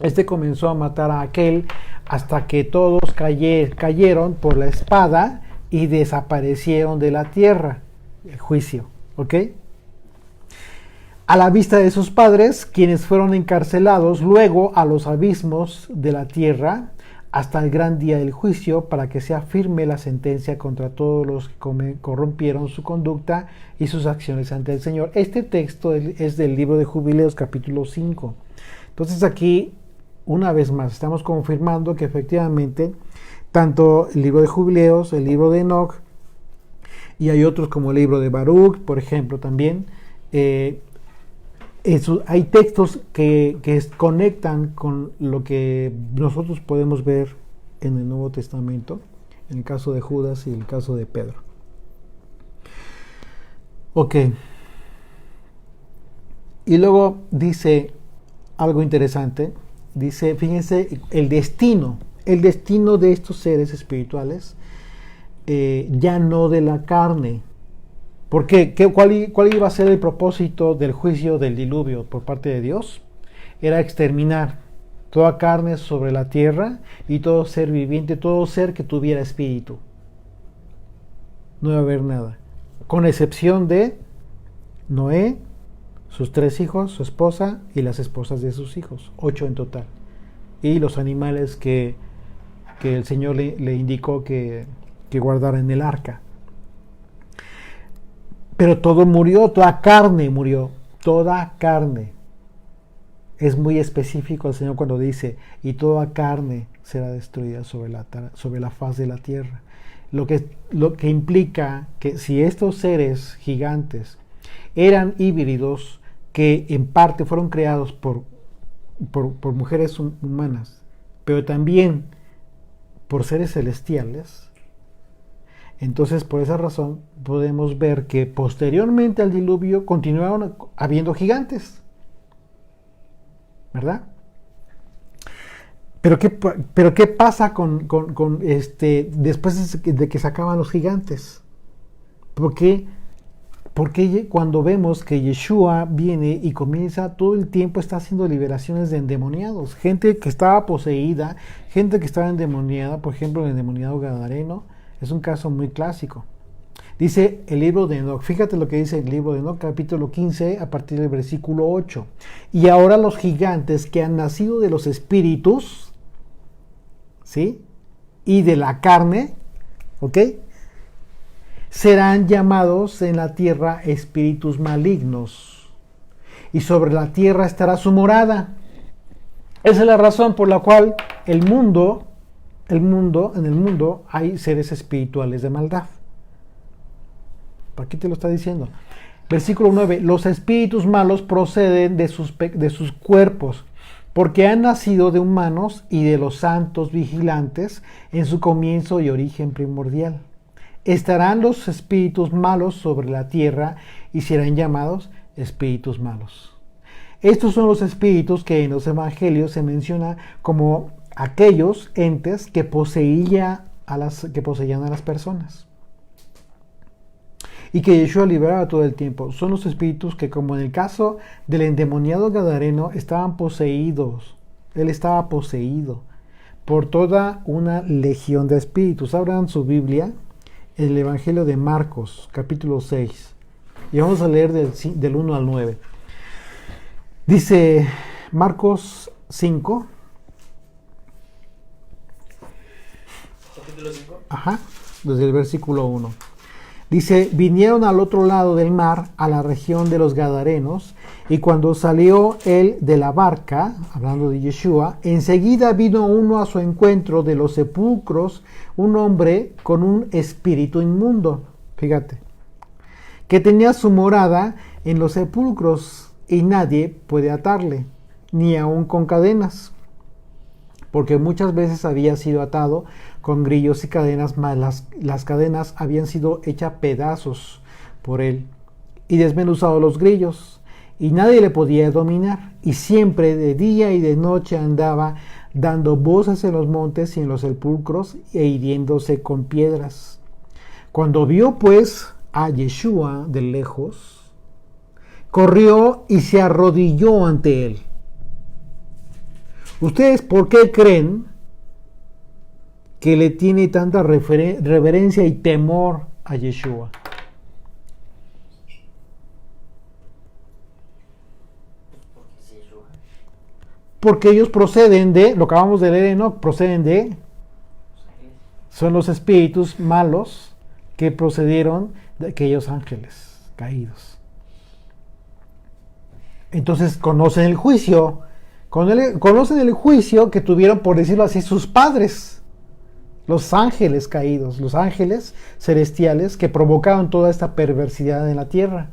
Este comenzó a matar a aquel hasta que todos cayeron por la espada y desaparecieron de la tierra. El juicio, ¿ok? A la vista de sus padres, quienes fueron encarcelados luego a los abismos de la tierra, hasta el gran día del juicio, para que sea firme la sentencia contra todos los que corrompieron su conducta y sus acciones ante el Señor. Este texto es del libro de Jubileos, capítulo 5. Entonces aquí, una vez más, estamos confirmando que efectivamente, tanto el libro de Jubileos, el libro de Enoch, y hay otros como el libro de Baruch, por ejemplo, también, hay textos que conectan con lo que nosotros podemos ver en el Nuevo Testamento, en el caso de Judas y el caso de Pedro. Ok. Y luego dice algo interesante. Dice, fíjense, el destino de estos seres espirituales, ya no de la carne. ¿Por qué? ¿Cuál iba a ser el propósito del juicio del diluvio por parte de Dios? Era exterminar toda carne sobre la tierra y todo ser viviente, todo ser que tuviera espíritu. No iba a haber nada. Con excepción de Noé, sus 3 hijos, su esposa y las esposas de sus hijos. 8 en total. Y los animales que el Señor le indicó que guardara en el arca. Pero todo murió, toda carne murió, toda carne. Es muy específico el Señor cuando dice, y toda carne será destruida sobre la faz de la tierra. Lo que implica que si estos seres gigantes eran híbridos, que en parte fueron creados por mujeres humanas, pero también por seres celestiales, entonces, por esa razón, podemos ver que posteriormente al diluvio continuaron habiendo gigantes. ¿Verdad? Pero ¿qué pasa después de que se acaban los gigantes? Porque cuando vemos que Yeshua viene y comienza, todo el tiempo está haciendo liberaciones de endemoniados? Gente que estaba poseída, gente que estaba endemoniada, por ejemplo, el endemoniado gadareno, es un caso muy clásico. Dice el libro de Enoch, fíjate lo que dice el libro de Enoch, capítulo 15, a partir del versículo 8. Y ahora los gigantes que han nacido de los espíritus, ¿sí? Y de la carne, ¿ok? Serán llamados en la tierra espíritus malignos. Y sobre la tierra estará su morada. Esa es la razón por la cual en el mundo hay seres espirituales de maldad. Aquí te lo está diciendo. Versículo 9. Los espíritus malos proceden de sus cuerpos, porque han nacido de humanos y de los santos vigilantes en su comienzo y origen primordial. estarán los espíritus malos sobre la tierra y serán llamados espíritus malos. Estos son los espíritus que en los evangelios se menciona como aquellos entes que poseían a las personas y que Yeshua liberaba todo el tiempo. Son los espíritus que, como en el caso del endemoniado gadareno, estaban poseídos. Él estaba poseído por toda una legión de espíritus. Abran su Biblia en el Evangelio de Marcos, capítulo 6. Y vamos a leer del 1 al 9. Dice Marcos 5. Capítulo 5. Ajá, desde el versículo 1. Dice, vinieron al otro lado del mar, a la región de los Gadarenos, y cuando salió él de la barca, hablando de Yeshua, enseguida vino uno a su encuentro de los sepulcros, un hombre con un espíritu inmundo, fíjate, que tenía su morada en los sepulcros, y nadie puede atarle, ni aun con cadenas, porque muchas veces había sido atado con grillos y cadenas, mas las cadenas habían sido hechas pedazos por él, y desmenuzado los grillos, y nadie le podía dominar, y siempre de día y de noche andaba dando voces en los montes y en los sepulcros, e hiriéndose con piedras. Cuando vio pues a Yeshua de lejos, corrió y se arrodilló ante él. ¿Ustedes por qué creen que le tiene tanta reverencia y temor a Yeshua? Porque ellos proceden de, lo que acabamos de leer en Enoch, son los espíritus malos que procedieron de aquellos ángeles caídos. Entonces conocen el juicio, conocen el juicio que tuvieron, por decirlo así, sus padres, los ángeles caídos, los ángeles celestiales que provocaron toda esta perversidad en la tierra.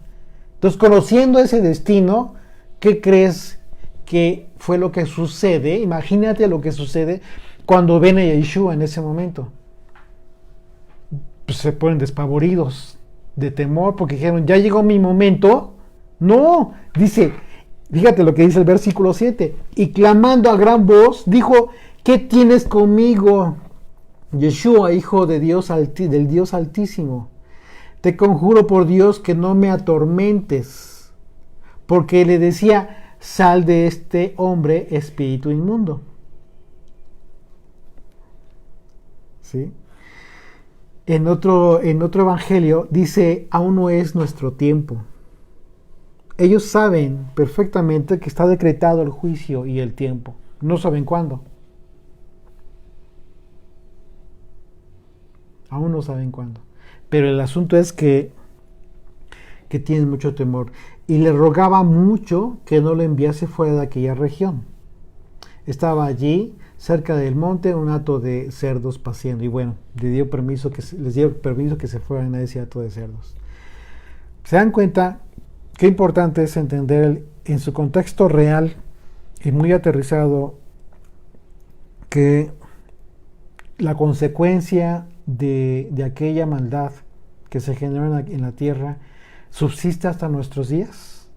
Entonces, conociendo ese destino, ¿qué crees que fue lo que sucede? Imagínate lo que sucede cuando ven a Yeshua en ese momento. Pues se ponen despavoridos de temor porque dijeron, ya llegó mi momento. No, dice, fíjate lo que dice el versículo 7. Y clamando a gran voz, dijo, ¿qué tienes conmigo, Yeshua, hijo de Dios del Dios Altísimo? Te conjuro por Dios que no me atormentes. Porque le decía, sal de este hombre, espíritu inmundo. ¿Sí? En otro evangelio dice, aún no es nuestro tiempo. Ellos saben perfectamente que está decretado el juicio y el tiempo. No saben cuándo. Aún no saben cuándo. Pero el asunto es que tienen mucho temor. Y le rogaba mucho que no lo enviase fuera de aquella región. Estaba allí, cerca del monte, un hato de cerdos paciendo. Y bueno, les dio permiso que se fueran a ese hato de cerdos. ¿Se dan cuenta? Qué importante es entender en su contexto real y muy aterrizado que la consecuencia de aquella maldad que se generó en la tierra subsiste hasta nuestros días.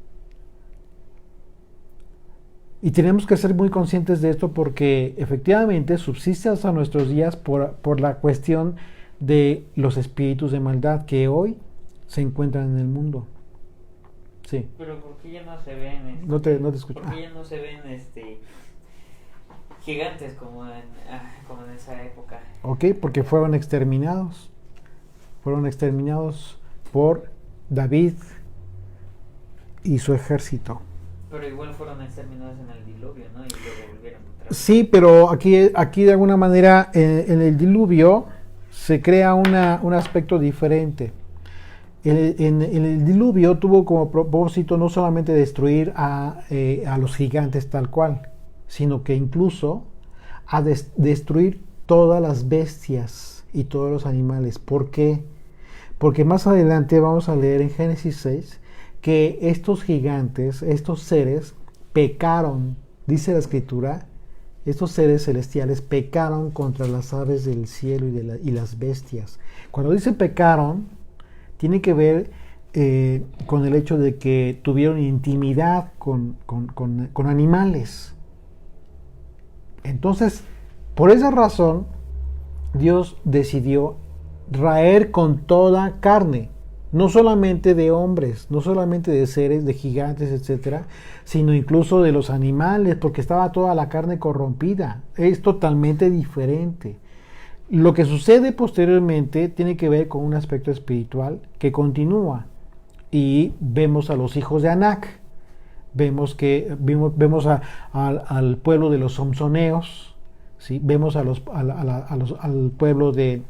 Y tenemos que ser muy conscientes de esto porque efectivamente subsiste hasta nuestros días por la cuestión de los espíritus de maldad que hoy se encuentran en el mundo. Sí. Pero ¿por qué ya no se ven? No te escucho. ¿Por qué ya no se ven gigantes como en esa época? Ok, porque fueron exterminados. Fueron exterminados por David y su ejército. Pero igual fueron exterminados en el diluvio, ¿no? Y luego volvieron otra vez. Sí, pero aquí de alguna manera en el diluvio se crea un aspecto diferente. En el diluvio tuvo como propósito no solamente destruir a los gigantes tal cual, sino que incluso a destruir todas las bestias y todos los animales. ¿Por qué? Porque más adelante vamos a leer en Génesis 6 que estos gigantes, estos seres, pecaron, dice la Escritura, estos seres celestiales pecaron contra las aves del cielo y las bestias. Cuando dice pecaron, tiene que ver con el hecho de que tuvieron intimidad con animales. Entonces, por esa razón, Dios decidió raer con toda carne, no solamente de hombres, no solamente de seres, de gigantes, etcétera, sino incluso de los animales, porque estaba toda la carne corrompida. Es totalmente diferente. Lo que sucede posteriormente tiene que ver con un aspecto espiritual que continúa, y vemos a los hijos de Anac, vemos al pueblo de los Somsoneos, ¿sí? Vemos al pueblo de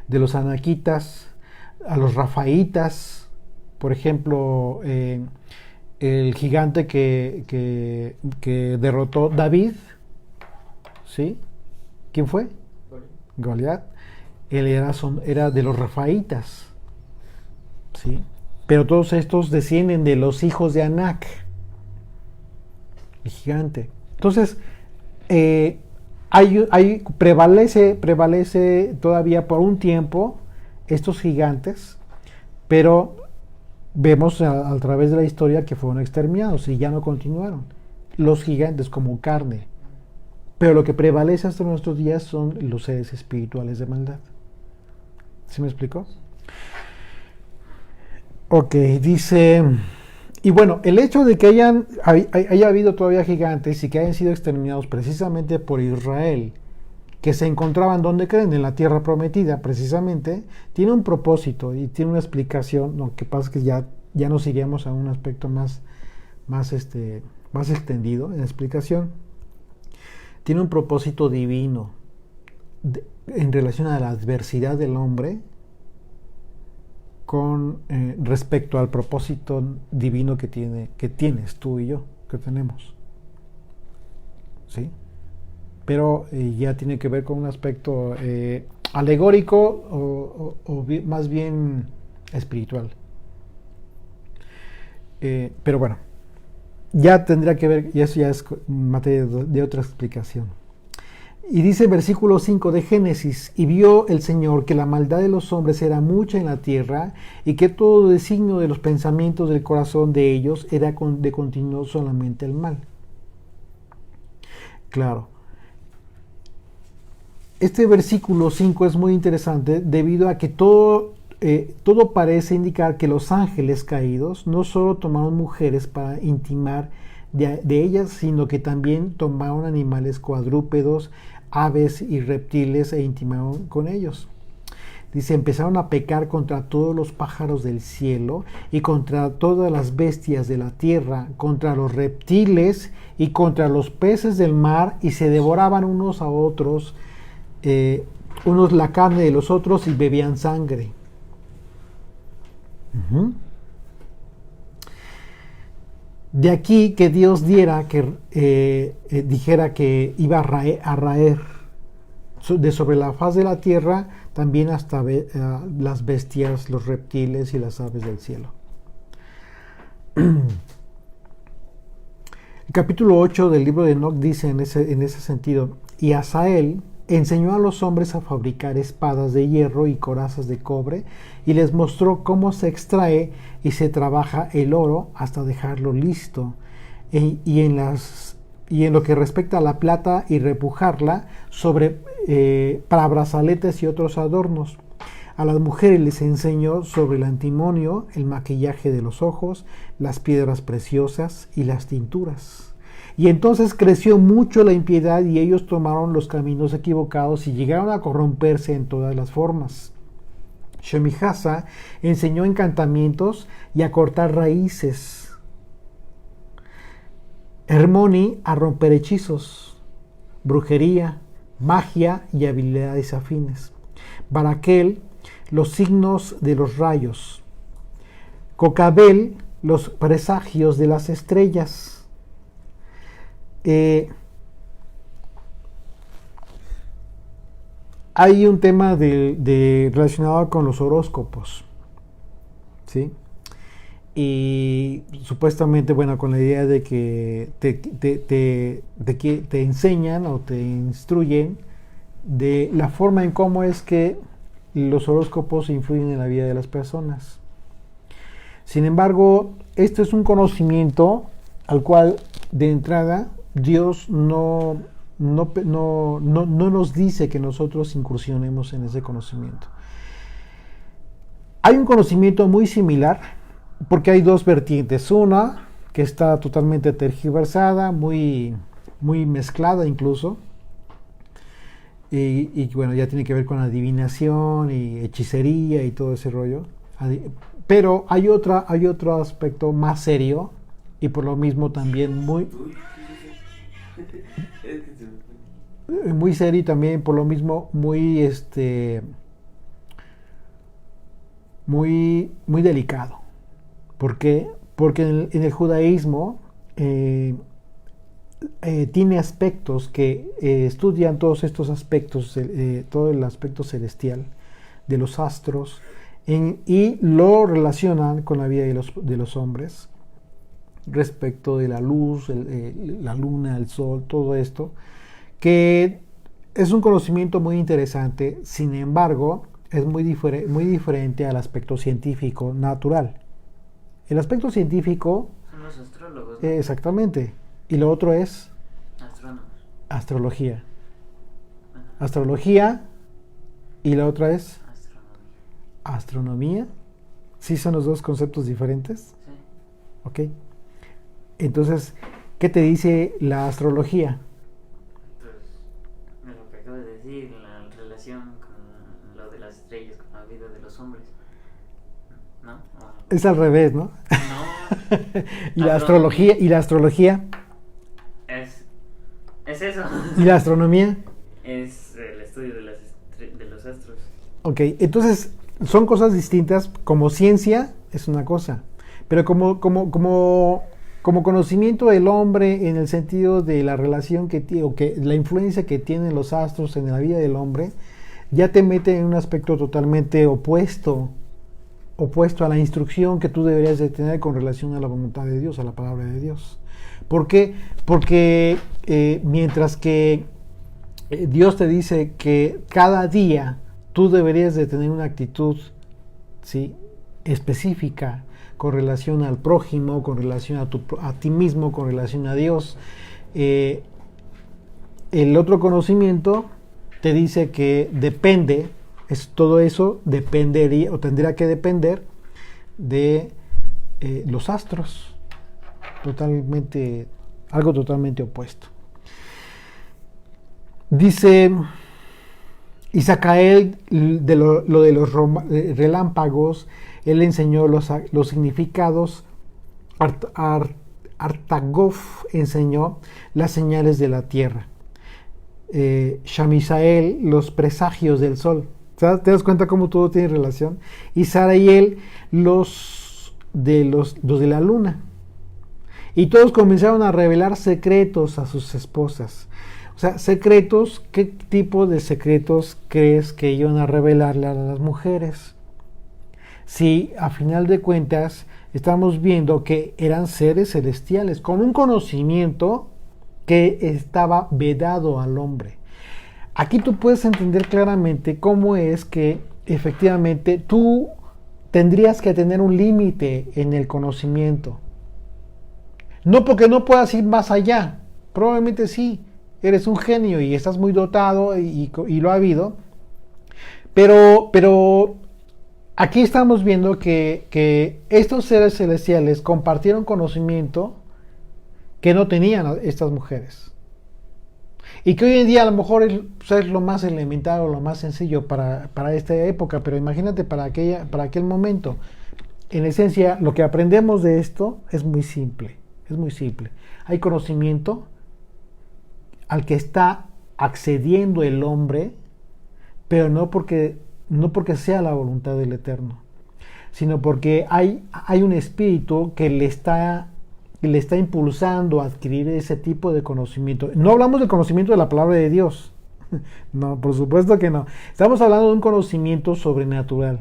los anaquitas, a los rafaitas, por ejemplo, el gigante que derrotó David, ¿sí? ¿Quién fue? Goliat. Él era de los rafaitas, ¿sí? Pero todos estos descienden de los hijos de Anac, el gigante. Entonces, prevalece todavía por un tiempo estos gigantes, pero vemos a través de la historia que fueron exterminados y ya no continuaron los gigantes como carne. Pero lo que prevalece hasta nuestros días son los seres espirituales de maldad. ¿Sí me explico? Ok, dice... Y bueno, el hecho de que haya habido todavía gigantes y que hayan sido exterminados precisamente por Israel, que se encontraban donde creen, en la tierra prometida, precisamente, tiene un propósito y tiene una explicación. Lo que pasa es que ya nos iríamos a un aspecto más extendido en la explicación. Tiene un propósito divino en relación a la adversidad del hombre con respecto al propósito divino que tienes tú y yo, que tenemos. ¿Sí? Pero ya tiene que ver con un aspecto alegórico o más bien espiritual. Pero bueno, ya tendrá que ver, y eso ya es materia de otra explicación. Y dice versículo 5 de Génesis: y vio el Señor que la maldad de los hombres era mucha en la tierra, y que todo designio de los pensamientos del corazón de ellos era de continuo solamente el mal. Claro. Este versículo 5 es muy interesante debido a que todo parece indicar que los ángeles caídos no solo tomaron mujeres para intimar de ellas, sino que también tomaron animales cuadrúpedos, aves y reptiles e intimaron con ellos. Dice, empezaron a pecar contra todos los pájaros del cielo y contra todas las bestias de la tierra, contra los reptiles y contra los peces del mar, y se devoraban unos a otros, unos la carne de los otros, y bebían sangre. De aquí que Dios dijera que iba a raer de sobre la faz de la tierra también hasta las bestias, los reptiles y las aves del cielo. El capítulo 8 del libro de Enoc dice en ese sentido: y Asael enseñó a los hombres a fabricar espadas de hierro y corazas de cobre, y les mostró cómo se extrae y se trabaja el oro hasta dejarlo listo, y en lo que respecta a la plata, y repujarla para brazaletes y otros adornos. A las mujeres les enseñó sobre el antimonio, el maquillaje de los ojos, las piedras preciosas y las tinturas. Y entonces creció mucho la impiedad, y ellos tomaron los caminos equivocados y llegaron a corromperse en todas las formas. Shemihasa enseñó encantamientos y a cortar raíces. Hermoni a romper hechizos, brujería, magia y habilidades afines. Baraquel, los signos de los rayos. Cocabel, los presagios de las estrellas. Hay un tema relacionado con los horóscopos, ¿sí? y supuestamente, bueno, con la idea de que te enseñan o te instruyen de la forma en cómo es que los horóscopos influyen en la vida de las personas. Sin embargo, este es un conocimiento al cual de entrada Dios no nos dice que nosotros incursionemos en ese conocimiento. Hay un conocimiento muy similar, porque hay dos vertientes. Una que está totalmente tergiversada, muy mezclada incluso, y bueno, ya tiene que ver con adivinación y hechicería y todo ese rollo. Pero hay otro aspecto más serio y por lo mismo también muy serio y también por lo mismo muy delicado. ¿Por qué? Porque en el judaísmo tiene aspectos que estudian todos estos aspectos, todo el aspecto celestial de los astros, y lo relacionan con la vida de los hombres respecto de la luz, la luna, el sol, todo esto, que es un conocimiento muy interesante. Sin embargo, es muy diferente al aspecto científico natural. El aspecto científico son los astrólogos, ¿no? Exactamente, y lo otro es astrónomos, astrología. bueno, Astrología y la otra es astronomía. astronomía. ¿Sí son los dos conceptos diferentes? Sí. Ok. Entonces, ¿qué te dice la astrología? Pues, lo que acabo de decir, la relación con lo de las estrellas, con la vida de los hombres, ¿no? Es al revés, ¿no? No. y la astrología es eso. y la astronomía. Es el estudio de los astros. Ok, entonces son cosas distintas. Como ciencia es una cosa, pero como conocimiento del hombre en el sentido de la relación que tiene, o que la influencia que tienen los astros en la vida del hombre, ya te mete en un aspecto totalmente opuesto a la instrucción que tú deberías de tener con relación a la voluntad de Dios, a la palabra de Dios. ¿Por qué? Porque mientras que Dios te dice que cada día tú deberías de tener una actitud, ¿sí?, específica con relación al prójimo, con relación a ti mismo, con relación a Dios. El otro conocimiento te dice que depende, todo eso dependería o tendría que depender de los astros. Algo totalmente opuesto. Dice Isacael de lo de los relámpagos. Él enseñó los significados. Artagov enseñó las señales de la tierra. Shamisael los presagios del sol. ¿Te das cuenta cómo todo tiene relación? Y Sarael los de la luna. Y todos comenzaron a revelar secretos a sus esposas. O sea, secretos, ¿qué tipo de secretos crees que iban a revelarle a las mujeres? Si a final de cuentas estamos viendo que eran seres celestiales con un conocimiento que estaba vedado al hombre. Aquí tú puedes entender claramente cómo es que efectivamente tú tendrías que tener un límite en el conocimiento. No porque no puedas ir más allá, probablemente sí, eres un genio y estás muy dotado y lo ha habido, pero aquí estamos viendo que estos seres celestiales compartieron conocimiento que no tenían estas mujeres. Y que hoy en día a lo mejor es lo más elemental o lo más sencillo para esta época, pero imagínate para aquel momento. En esencia, lo que aprendemos de esto es muy simple. Hay conocimiento al que está accediendo el hombre, pero no porque sea la voluntad del Eterno, sino porque hay un espíritu que le está impulsando a adquirir ese tipo de conocimiento. No hablamos del conocimiento de la palabra de Dios. No, por supuesto que no. Estamos hablando de un conocimiento sobrenatural.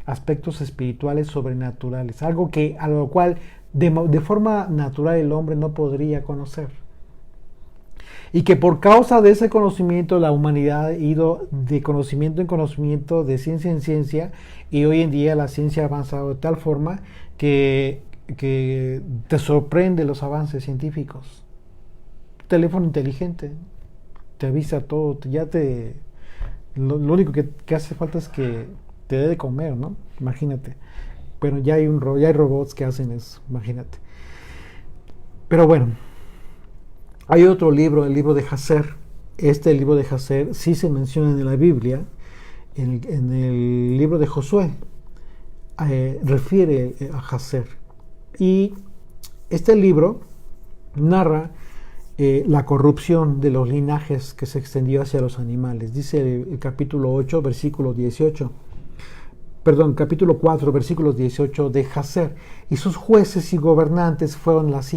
aspectos espirituales sobrenaturales, algo a lo cual de forma natural el hombre no podría conocer. Y que por causa de ese conocimiento la humanidad ha ido de conocimiento en conocimiento, de ciencia en ciencia, y hoy en día la ciencia ha avanzado de tal forma que te sorprende los avances científicos. Teléfono inteligente, te avisa todo, lo único que hace falta es que te dé de comer, ¿no? Imagínate. Bueno, ya hay robots que hacen eso, imagínate. Pero bueno, hay otro libro, el libro de Jasher. Este libro de Jasher sí se menciona en la Biblia, en el libro de Josué, refiere a Jasher. Y este libro narra la corrupción de los linajes que se extendió hacia los animales. Dice el capítulo 8, versículo 18. Capítulo 4, versículos 18 de Jasher. Y sus jueces y gobernantes fueron a las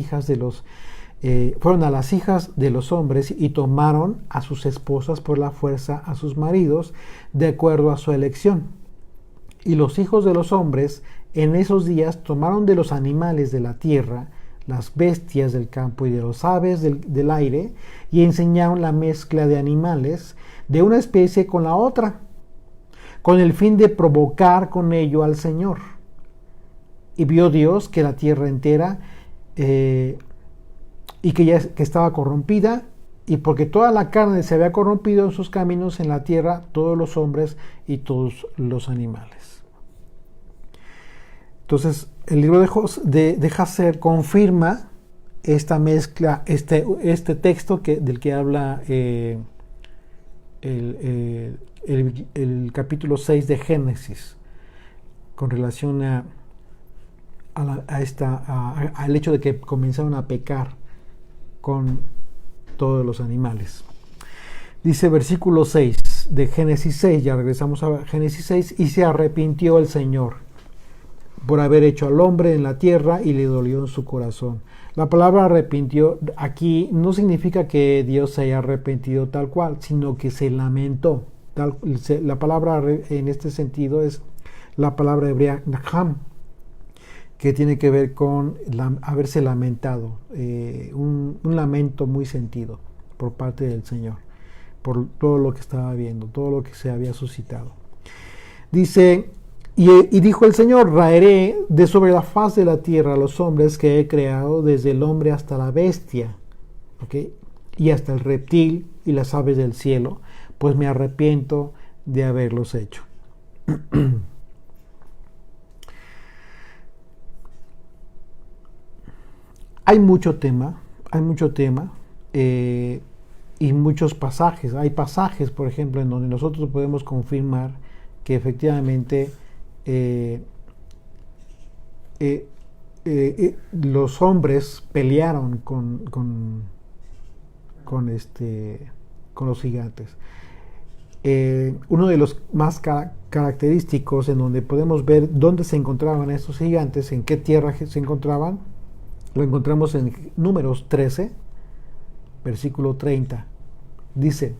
hijas de los hombres y tomaron a sus esposas por la fuerza a sus maridos de acuerdo a su elección. Y los hijos de los hombres en esos días tomaron de los animales de la tierra, las bestias del campo y de los aves del aire, y enseñaron la mezcla de animales de una especie con la otra, con el fin de provocar con ello al Señor. Y vio Dios que la tierra entera y que estaba corrompida, y porque toda la carne se había corrompido en sus caminos en la tierra, todos los hombres y todos los animales. Entonces, el libro de Jasher confirma esta mezcla, este texto del que habla el capítulo 6 de Génesis, con relación al hecho de que comenzaron a pecar con todos los animales. Dice versículo 6 de Génesis 6, ya regresamos a Génesis 6, y se arrepintió el Señor por haber hecho al hombre en la tierra y le dolió en su corazón. La palabra arrepintió aquí no significa que Dios se haya arrepentido tal cual, sino que se lamentó. La palabra en este sentido es la palabra hebrea nacham, que tiene que ver con haberse lamentado, un lamento muy sentido por parte del Señor, por todo lo que estaba viendo, todo lo que se había suscitado. Dice, y dijo el Señor, raeré de sobre la faz de la tierra a los hombres que he creado, desde el hombre hasta la bestia, ¿okay? Y hasta el reptil y las aves del cielo, pues me arrepiento de haberlos hecho. Hay mucho tema y muchos pasajes. Hay pasajes, por ejemplo, en donde nosotros podemos confirmar que efectivamente los hombres pelearon con los gigantes. Uno de los más característicos en donde podemos ver dónde se encontraban estos gigantes, en qué tierra se encontraban, lo encontramos en Números 13, versículo 30. Dice,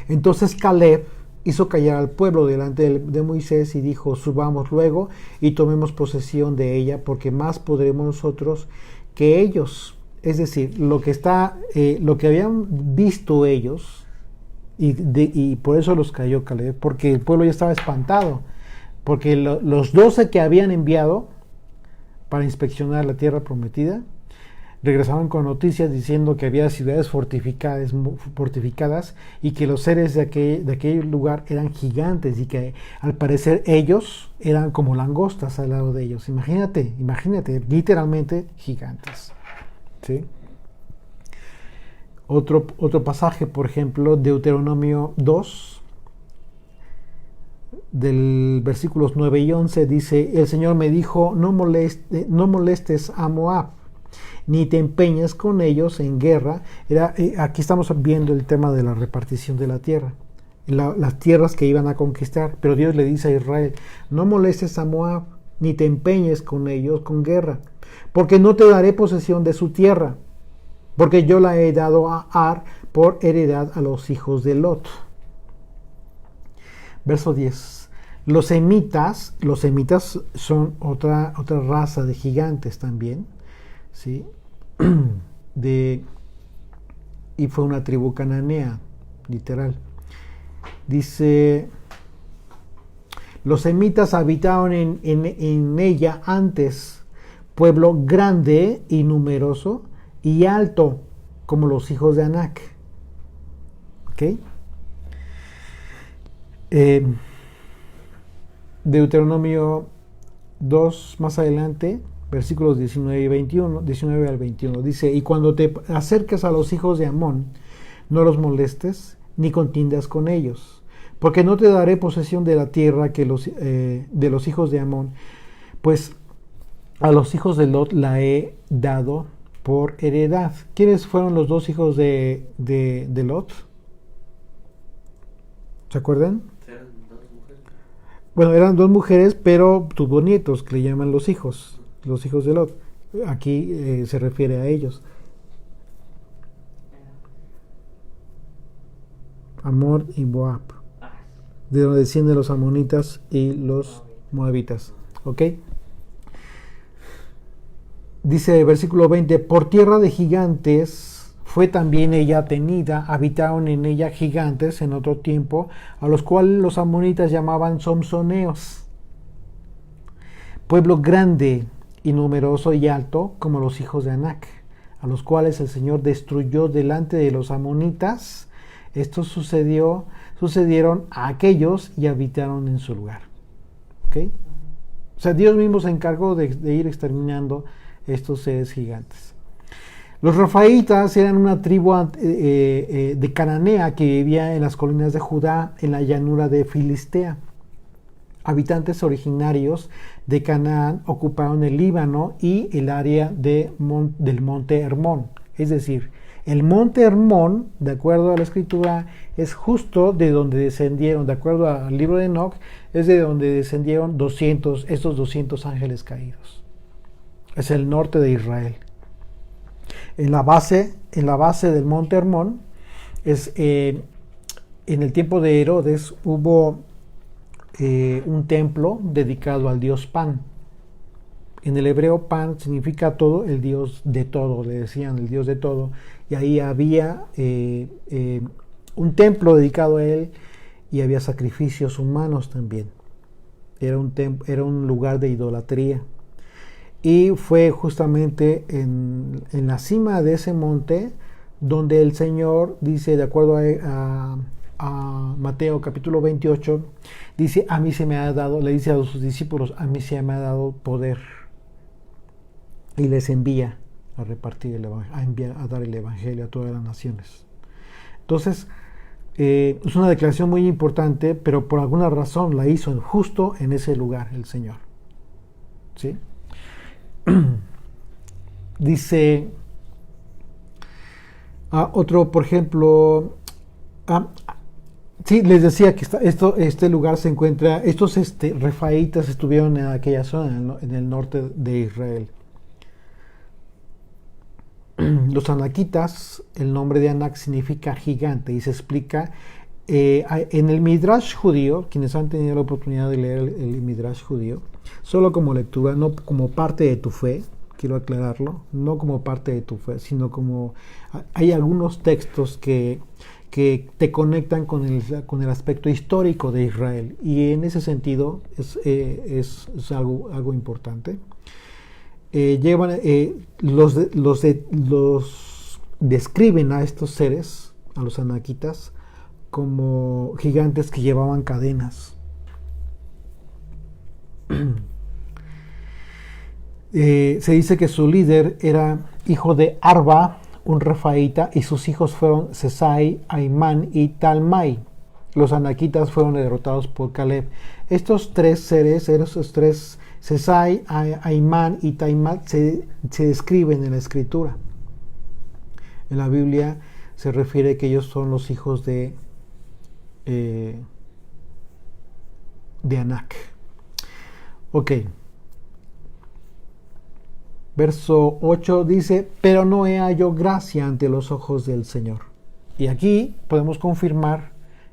entonces Caleb hizo callar al pueblo delante de Moisés y dijo, subamos luego y tomemos posesión de ella, porque más podremos nosotros que ellos. Es decir, lo que habían visto ellos, y por eso los cayó Caleb, porque el pueblo ya estaba espantado, porque los 12 que habían enviado para inspeccionar la tierra prometida, regresaron con noticias diciendo que había ciudades fortificadas y que los seres de aquel lugar eran gigantes y que al parecer ellos eran como langostas al lado de ellos. Imagínate, literalmente gigantes. ¿Sí? Otro pasaje, por ejemplo, Deuteronomio 2, del versículos 9 y 11, dice, el Señor me dijo, no molestes a Moab, ni te empeñes con ellos en guerra. Aquí estamos viendo el tema de la repartición de la tierra, las tierras que iban a conquistar, pero Dios le dice a Israel, no molestes a Moab, ni te empeñes con ellos con guerra, porque no te daré posesión de su tierra, porque yo la he dado a Ar por heredad a los hijos de Lot. Verso 10. Los semitas son otra raza de gigantes también, ¿sí? Y fue una tribu cananea, literal. Dice, los semitas habitaron en ella antes, pueblo grande y numeroso y alto, como los hijos de Anac. ¿Ok? Deuteronomio 2, más adelante, versículos 19 al 21, dice, y cuando te acerques a los hijos de Amón, no los molestes, ni contiendas con ellos, porque no te daré posesión de la tierra de los hijos de Amón, pues a los hijos de Lot la he dado por heredad. ¿Quiénes fueron los dos hijos de Lot? ¿Se acuerdan? Eran dos mujeres. Bueno, eran dos mujeres, pero tuvo nietos, que le llaman los hijos de Lot. Aquí se refiere a ellos. Amor y Moab, de donde descienden los amonitas y los moabitas. ¿Ok? Dice versículo 20, por tierra de gigantes fue también ella tenida, habitaron en ella gigantes en otro tiempo, a los cuales los amonitas llamaban somsoneos. Pueblo grande y numeroso y alto, como los hijos de Anac, a los cuales el Señor destruyó delante de los amonitas. Estos sucedieron a aquellos y habitaron en su lugar. ¿Ok? O sea, Dios mismo se encargó de ir exterminando estos seres gigantes. Los Refaitas eran una tribu de Cananea que vivía en las colinas de Judá, en la llanura de Filistea. Habitantes originarios de Canaán ocuparon el Líbano y el área del monte Hermón. Es decir, el monte Hermón, de acuerdo a la escritura, es justo de donde descendieron, de acuerdo al libro de Enoch, es de donde descendieron estos 200 ángeles caídos. Es el norte de Israel. En la base del monte Hermón, en el tiempo de Herodes hubo un templo dedicado al dios Pan. En el hebreo Pan significa todo, el dios de todo, le decían el dios de todo, y ahí había un templo dedicado a él y había sacrificios humanos también. Era un lugar de idolatría. Y fue justamente en la cima de ese monte donde el Señor dice, de acuerdo a Mateo capítulo 28, dice, a mí se me ha dado, le dice a sus discípulos, a mí se me ha dado poder. Y les envía a repartir el evangelio, a dar el evangelio a todas las naciones. Entonces, es una declaración muy importante, pero por alguna razón la hizo justo en ese lugar el Señor. ¿Sí? Dice otro, por ejemplo, sí, les decía que este lugar se encuentra, estos refaitas estuvieron en aquella zona, en el norte de Israel. Los anaquitas, el nombre de Anac significa gigante y se explica en el Midrash judío. Quienes han tenido la oportunidad de leer el Midrash judío, solo como lectura, no como parte de tu fe, quiero aclararlo, no como parte de tu fe, sino como hay algunos textos que te conectan con el aspecto histórico de Israel, y en ese sentido es algo importante. Los describen a estos seres, a los anaquitas, como gigantes que llevaban cadenas. Se dice que su líder era hijo de Arba, un refaíta, y sus hijos fueron Sesai, Aimán y Talmai. Los anaquitas fueron derrotados por Caleb. Estos tres seres, Sesai, Aimán y Talmai, se describen en la escritura. En la Biblia se refiere que ellos son los hijos de Anac. Ok. Verso 8 dice, pero no he hallado gracia ante los ojos del Señor. Y aquí podemos confirmar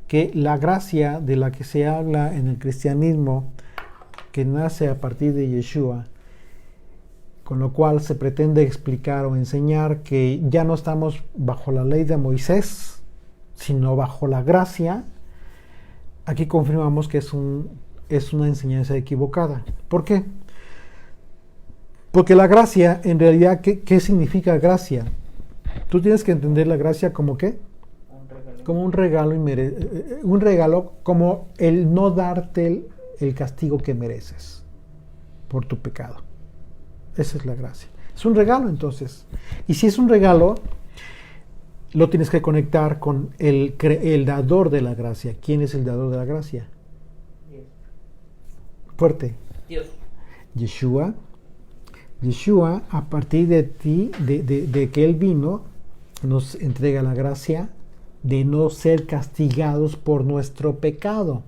que la gracia de la que se habla en el cristianismo, que nace a partir de Yeshua, con lo cual se pretende explicar o enseñar que ya no estamos bajo la ley de Moisés, sino bajo la gracia, aquí confirmamos que es una enseñanza equivocada. ¿Por qué? Porque la gracia, en realidad, ¿qué significa gracia? Tú tienes que entender la gracia como ¿qué? Como un regalo, un regalo, como el no darte el castigo que mereces por tu pecado. Esa es la gracia. Es un regalo, entonces. Y si es un regalo, lo tienes que conectar con el dador de la gracia. ¿Quién es el dador de la gracia? Dios. Fuerte. Dios. Yeshua. Yeshua, a partir de ti, de que Él vino, nos entrega la gracia de no ser castigados por nuestro pecado.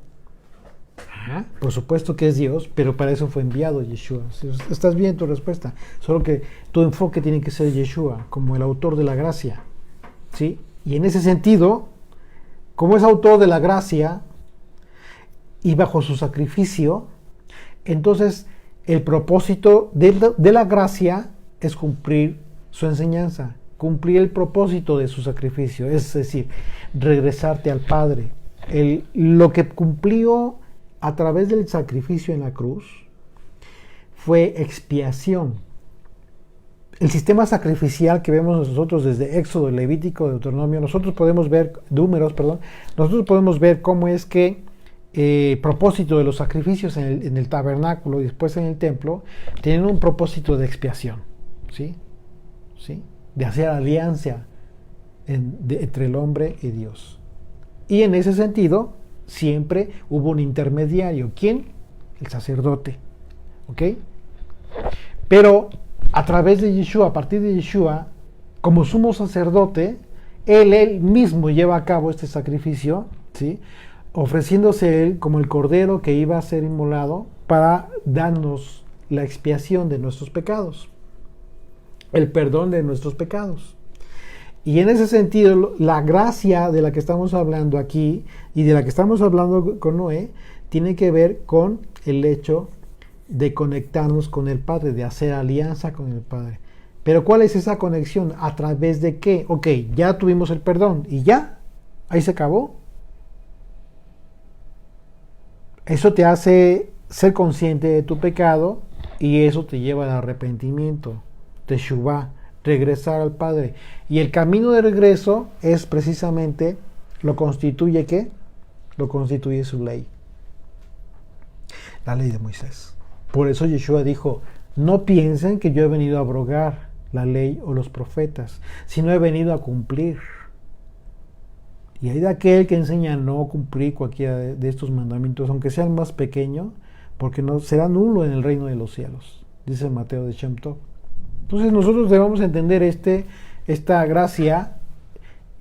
Ajá. Por supuesto que es Dios, pero para eso fue enviado Yeshua. Estás bien tu respuesta, solo que tu enfoque tiene que ser Yeshua, como el autor de la gracia. ¿Sí? Y en ese sentido, como es autor de la gracia y bajo su sacrificio, entonces el propósito de la gracia es cumplir su enseñanza, cumplir el propósito de su sacrificio, es decir, regresarte al Padre. Lo que cumplió a través del sacrificio en la cruz fue expiación. El sistema sacrificial que vemos nosotros desde Éxodo, Levítico, Deuteronomio, nosotros podemos ver, nosotros podemos ver cómo es que propósito de los sacrificios en el tabernáculo y después en el templo tienen un propósito de expiación, ¿sí? ¿Sí? De hacer alianza entre el hombre y Dios. Y en ese sentido, siempre hubo un intermediario. ¿Quién? El sacerdote. ¿Ok? Pero a través de Yeshua, a partir de Yeshua, como sumo sacerdote, él mismo lleva a cabo este sacrificio, ¿sí? Ofreciéndose él como el cordero que iba a ser inmolado para darnos la expiación de nuestros pecados, el perdón de nuestros pecados. Y en ese sentido, la gracia de la que estamos hablando aquí y de la que estamos hablando con Noé tiene que ver con el hecho de conectarnos con el Padre, de hacer alianza con el Padre. Pero ¿cuál es esa conexión? ¿A través de qué? Ok, ya tuvimos el perdón y ya, ahí se acabó. Eso te hace ser consciente de tu pecado y eso te lleva al arrepentimiento, teshuvá, regresar al Padre. Y el camino de regreso es precisamente, lo constituye ¿qué? Lo constituye su ley. La ley de Moisés. Por eso Yeshua dijo, no piensen que yo he venido a abrogar la ley o los profetas, sino he venido a cumplir. Y hay de aquel que enseña a no cumplir cualquiera de estos mandamientos, aunque sean más pequeños, porque no será nulo en el reino de los cielos, dice Mateo de Shem Tov. Entonces nosotros debemos entender esta gracia,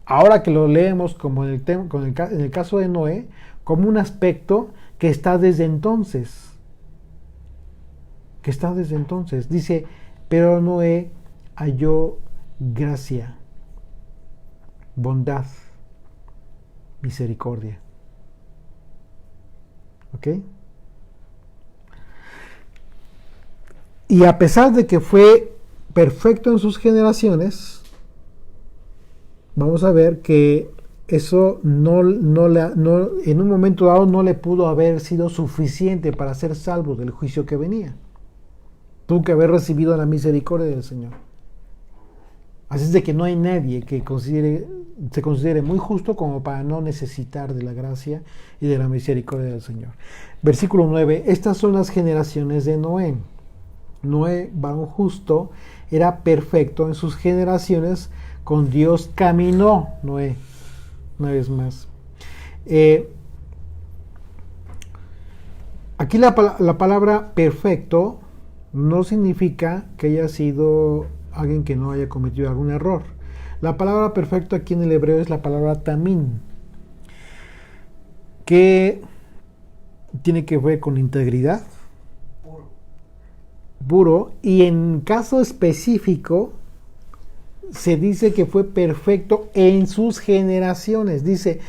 ahora que lo leemos como en el caso de Noé, como un aspecto que está desde entonces. Dice, pero Noé halló gracia, bondad, misericordia. ¿Ok? Y a pesar de que fue perfecto en sus generaciones, vamos a ver que eso en un momento dado no le pudo haber sido suficiente para ser salvo del juicio que venía. Tuvo que haber recibido la misericordia del Señor. Así es de que no hay nadie que se considere muy justo como para no necesitar de la gracia y de la misericordia del Señor. Versículo 9. Estas son las generaciones de Noé. Noé, varón justo, era perfecto en sus generaciones, con Dios caminó Noé. Una vez más. Aquí la palabra perfecto no significa que haya sido alguien que no haya cometido algún error. La palabra perfecto aquí en el hebreo es la palabra tamín, que tiene que ver con integridad, puro, y en caso específico se dice que fue perfecto en sus generaciones. Dice,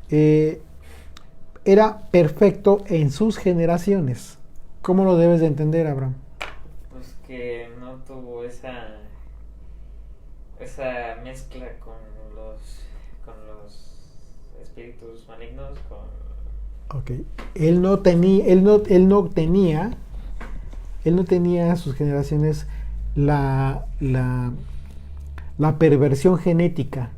era perfecto en sus generaciones. ¿Cómo lo debes de entender, Abraham? Pues que no tuvo esa mezcla con los espíritus malignos, Okay. Él no tenía a sus generaciones la perversión genética.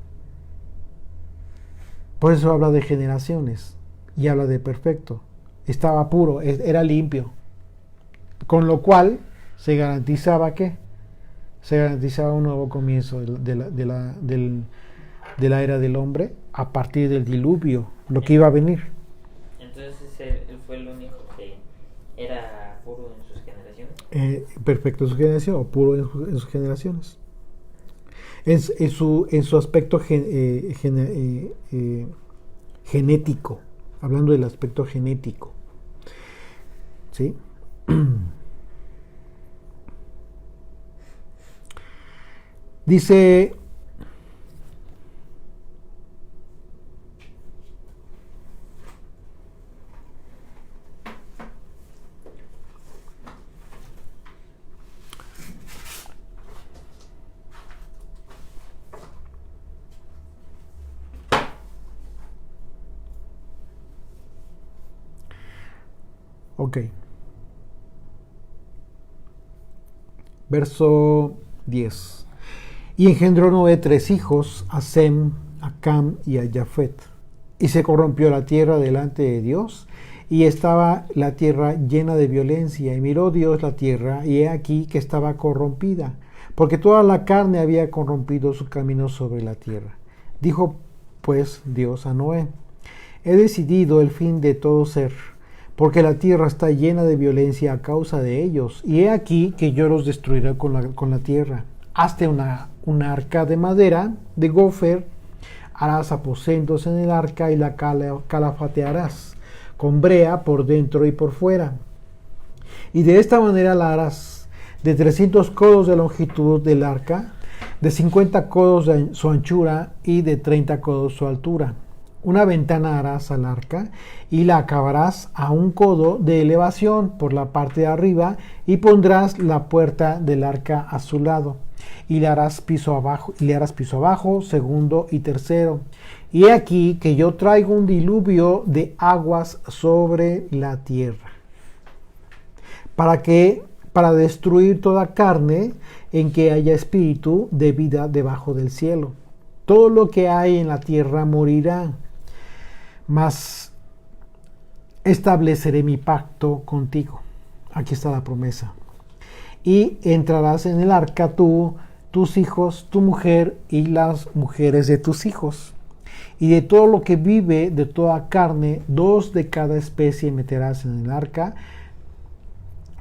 Por eso habla de generaciones y habla de perfecto. Estaba puro, era limpio. Con lo cual se garantizaba ¿qué? Se garantizaba un nuevo comienzo de la era del hombre a partir del diluvio, lo que iba a venir. Entonces él fue el único que era puro en sus generaciones. Perfecto en su generación o puro en sus generaciones. En su aspecto genético, hablando del aspecto genético. ¿Sí? Dice ok. Verso 10. Y engendró Noé 3 hijos, a Sem, a Cam y a Jafet. Y se corrompió la tierra delante de Dios, y estaba la tierra llena de violencia. Y miró Dios la tierra, y he aquí que estaba corrompida, porque toda la carne había corrompido su camino sobre la tierra. Dijo pues Dios a Noé: he decidido el fin de todo ser, porque la tierra está llena de violencia a causa de ellos, y he aquí que yo los destruiré con la tierra. Hazte una arca de madera, de gofer, harás aposentos en el arca y la calafatearás, con brea por dentro y por fuera. Y de esta manera la harás de 300 codos de longitud del arca, de 50 codos de su anchura y de 30 codos su altura. Una ventana harás al arca y la acabarás a 1 codo de elevación por la parte de arriba, y pondrás la puerta del arca a su lado, y le harás piso abajo, segundo y tercero. Y he aquí que yo traigo un diluvio de aguas sobre la tierra, para destruir toda carne en que haya espíritu de vida debajo del cielo. Todo lo que hay en la tierra morirá, mas estableceré mi pacto contigo. Aquí está la promesa. Y entrarás en el arca tú, tus hijos, tu mujer y las mujeres de tus hijos. Y de todo lo que vive, de toda carne, 2 de cada especie meterás en el arca,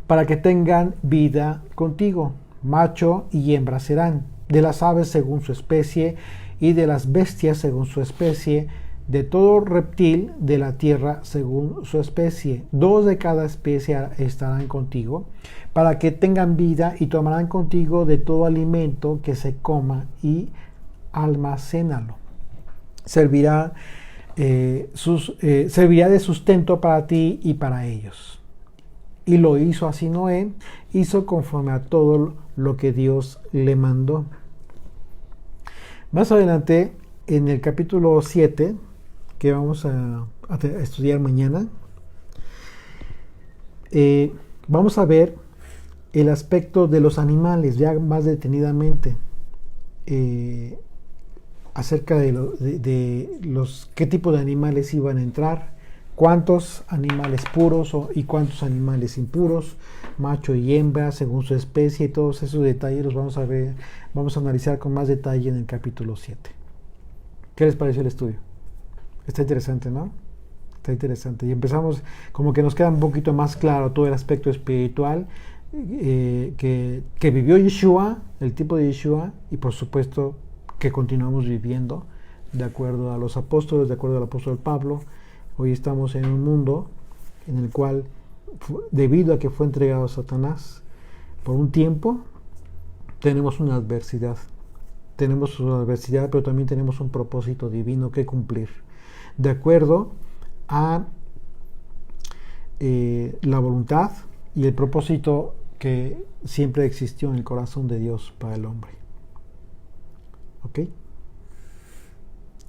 para que tengan vida contigo. Macho y hembra serán, de las aves según su especie, y de las bestias según su especie, de todo reptil de la tierra según su especie. 2 de cada especie estarán contigo, para que tengan vida, y tomarán contigo de todo alimento que se coma, y almacénalo. Servirá de sustento para ti y para ellos. Y lo hizo así Noé, hizo conforme a todo lo que Dios le mandó. Más adelante, en el capítulo 7, que vamos a estudiar mañana, vamos a ver el aspecto de los animales ya más detenidamente, acerca de qué tipo de animales iban a entrar, cuántos animales puros y cuántos animales impuros, macho y hembra según su especie, y todos esos detalles los vamos a analizar con más detalle en el capítulo 7. ¿Qué les pareció el estudio? Está interesante, ¿no? Está interesante. Y empezamos, como que nos queda un poquito más claro todo el aspecto espiritual que vivió Yeshua, el tipo de Yeshua, y por supuesto que continuamos viviendo de acuerdo a los apóstoles, de acuerdo al apóstol Pablo. Hoy estamos en un mundo en el cual, debido a que fue entregado a Satanás por un tiempo, tenemos una adversidad. Tenemos una adversidad, pero también tenemos un propósito divino que cumplir. de acuerdo a la voluntad y el propósito que siempre existió en el corazón de Dios para el hombre. ¿Ok?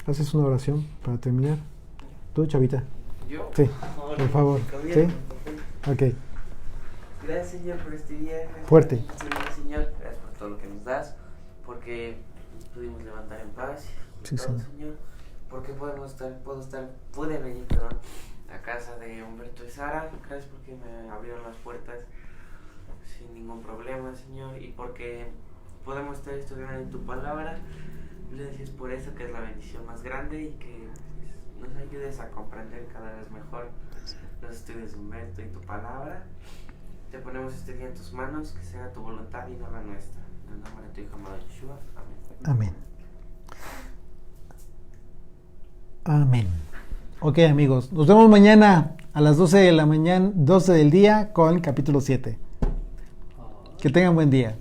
¿Haces una oración para terminar? ¿Tú, Chavita? ¿Yo? Sí, por favor. ¿Sí? Ok. Gracias, Señor, por este día. Gracias, Fuerte. Señor, gracias por todo lo que nos das, porque nos pudimos levantar en paz. Sí, todo, Señor. Señor, porque pude venir, a casa de Humberto y Sara. Gracias porque me abrieron las puertas sin ningún problema, Señor, y porque podemos estar estudiando en tu palabra. Gracias por eso, que es la bendición más grande, y que nos ayudes a comprender cada vez mejor los estudios de Humberto y tu palabra. Te ponemos este día en tus manos, que sea tu voluntad y no la nuestra. En el nombre de tu Hijo amado Yeshua. Amén. Amén. Amén. Ok, amigos, nos vemos mañana a las 12 de la mañana, 12 del día, con el capítulo 7. Que tengan buen día.